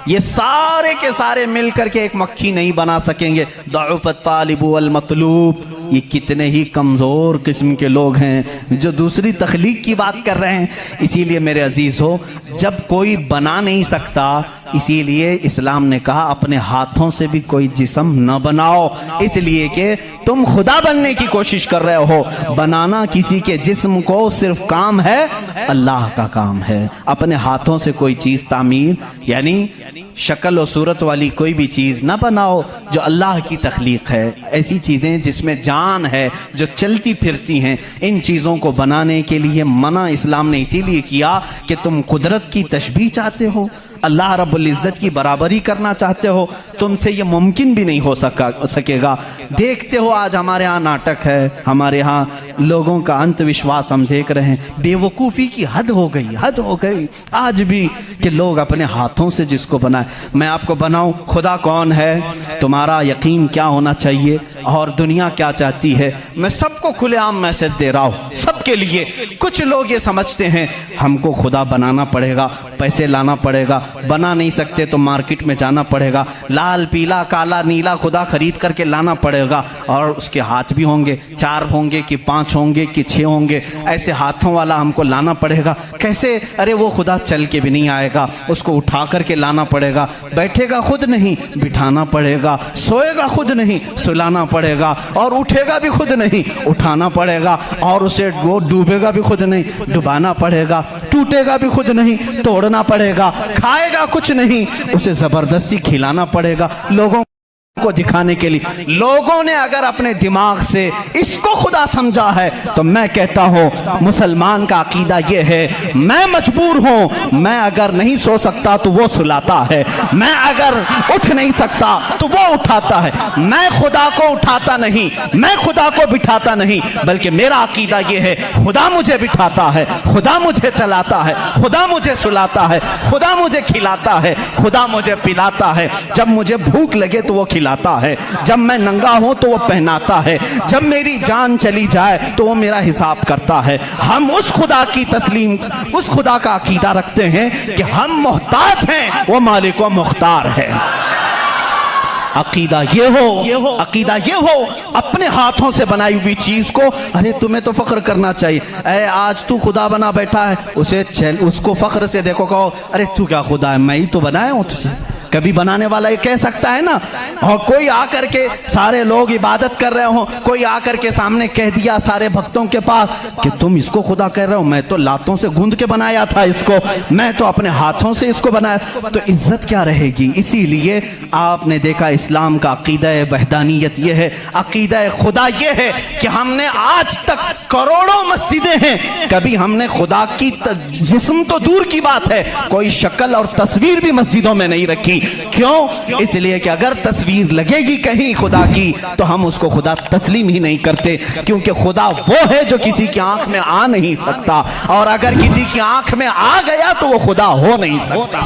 ये सारे के सारे मिलकर के एक मक्खी नहीं बना सकेंगे। दअफ़त तालिब वल मतलूब, ये कितने ही कमज़ोर किस्म के लोग हैं जो दूसरी तख्लीक की बात कर रहे हैं। इसीलिए मेरे अजीज़ हो, जब कोई बना नहीं सकता, इसीलिए इस्लाम ने कहा अपने हाथों से भी कोई जिस्म न बनाओ, इसलिए कि तुम खुदा बनने की कोशिश कर रहे हो। बनाना किसी के जिस्म को सिर्फ काम है, अल्लाह का काम है। अपने हाथों से कोई चीज़ तामीर, यानी शक्ल और सूरत वाली कोई भी चीज़ ना बनाओ जो अल्लाह की तख्लीक है। ऐसी चीज़ें जिसमें जान है, जो चलती फिरती हैं, इन चीज़ों को बनाने के लिए मना इस्लाम ने इसीलिए किया कि तुम कुदरत की तशबीह चाहते हो, अल्लाह रब्बुल इज़्ज़त की बराबरी करना चाहते हो, तुमसे ये मुमकिन भी नहीं हो सकेगा। देखते हो आज हमारे यहाँ नाटक है, हमारे यहाँ लोगों का अंधविश्वास हम देख रहे हैं। बेवकूफ़ी की हद हो गई, हद हो गई आज भी कि लोग अपने हाथों से जिसको बनाए। मैं आपको बनाऊं, खुदा कौन है, तुम्हारा यकीन क्या होना चाहिए और दुनिया क्या चाहती है, मैं सबको खुलेआम मैसेज दे रहा हूँ, सबके लिए। कुछ लोग ये समझते हैं हमको खुदा बनाना पड़ेगा, पैसे लाना पड़ेगा, बना नहीं सकते तो मार्केट में जाना पड़ेगा, लाल पीला काला नीला खुदा खरीद करके लाना पड़ेगा, और उसके हाथ भी होंगे, 4 होंगे कि 5 होंगे कि 6 होंगे, ऐसे हाथों वाला हमको लाना पड़ेगा। कैसे? अरे वो खुदा चल के भी नहीं आएगा, उसको उठा करके लाना पड़ेगा, बैठेगा खुद नहीं, बिठाना पड़ेगा, सोएगा खुद नहीं, सुलाना पड़ेगा, और उठेगा भी खुद नहीं, उठाना पड़ेगा, और उसे वो डूबेगा भी खुद नहीं, डुबाना पड़ेगा, टूटेगा भी खुद नहीं, तोड़ना पड़ेगा, खाएगा कुछ नहीं, उसे जबरदस्ती खिलाना पड़ेगा। लोगों को दिखाने के लिए। लोगों ने अगर अपने दिमाग से इसको खुदा समझा है तो मैं कहता हूं मुसलमान का अकीदा यह है, मैं मजबूर हूं, मैं अगर नहीं सो सकता तो वो सुलाता है, मैं अगर उठ नहीं सकता तो वो उठाता है। मैं खुदा को उठाता नहीं, मैं खुदा को बिठाता नहीं, बल्कि मेरा अकीदा यह है खुदा मुझे बिठाता है, खुदा मुझे चलाता है, खुदा मुझे सुलाता है, खुदा मुझे खिलाता है, खुदा मुझे पिलाता है। जब मुझे भूख लगे तो वो खिलाता है, जब मैं नंगा हूं तो वो पहनाता है, जब मेरी जान चली जाए तो वो मेरा हिसाब करता है। हम उस खुदा की तस्लीम, उस खुदा का अकीदा रखते हैं कि हम मोहताज हैं, वो मालिक व मुख्तार है। अकीदा ये हो, अकीदा ये हो, अपने हाथों से बनाई हुई चीज को, अरे तुम्हें तो फख्र करना चाहिए, अरे आज तू खुदा बना बैठा है, उसे उसको फख्र से देखो, कहो अरे तू क्या खुदा है, मैं ही तो बनाया हूं तुझे। कभी बनाने वाला ये कह सकता है ना। और कोई आकर के, सारे लोग इबादत कर रहे हो, कोई आकर के सामने कह दिया सारे भक्तों के पास कि तुम इसको खुदा कह रहे हो, मैं तो लातों से गूंद के बनाया था इसको, मैं तो अपने हाथों से इसको बनाया, तो इज्जत क्या रहेगी। इसीलिए आपने देखा इस्लाम का अकीदा वहदानियत यह है, अकीदा खुदा यह है कि हमने आज तक करोड़ों मस्जिदें हैं, कभी हमने खुदा की जिस्म तो दूर की बात है, कोई शक्ल और तस्वीर भी मस्जिदों में नहीं रखी। क्यों? इसलिए कि अगर तस्वीर लगेगी कहीं खुदा की तो हम उसको खुदा तस्लीम ही नहीं करते, क्योंकि खुदा वो है जो किसी की आंख में आ नहीं सकता, और अगर किसी की आंख में आ गया तो वो खुदा हो नहीं सकता।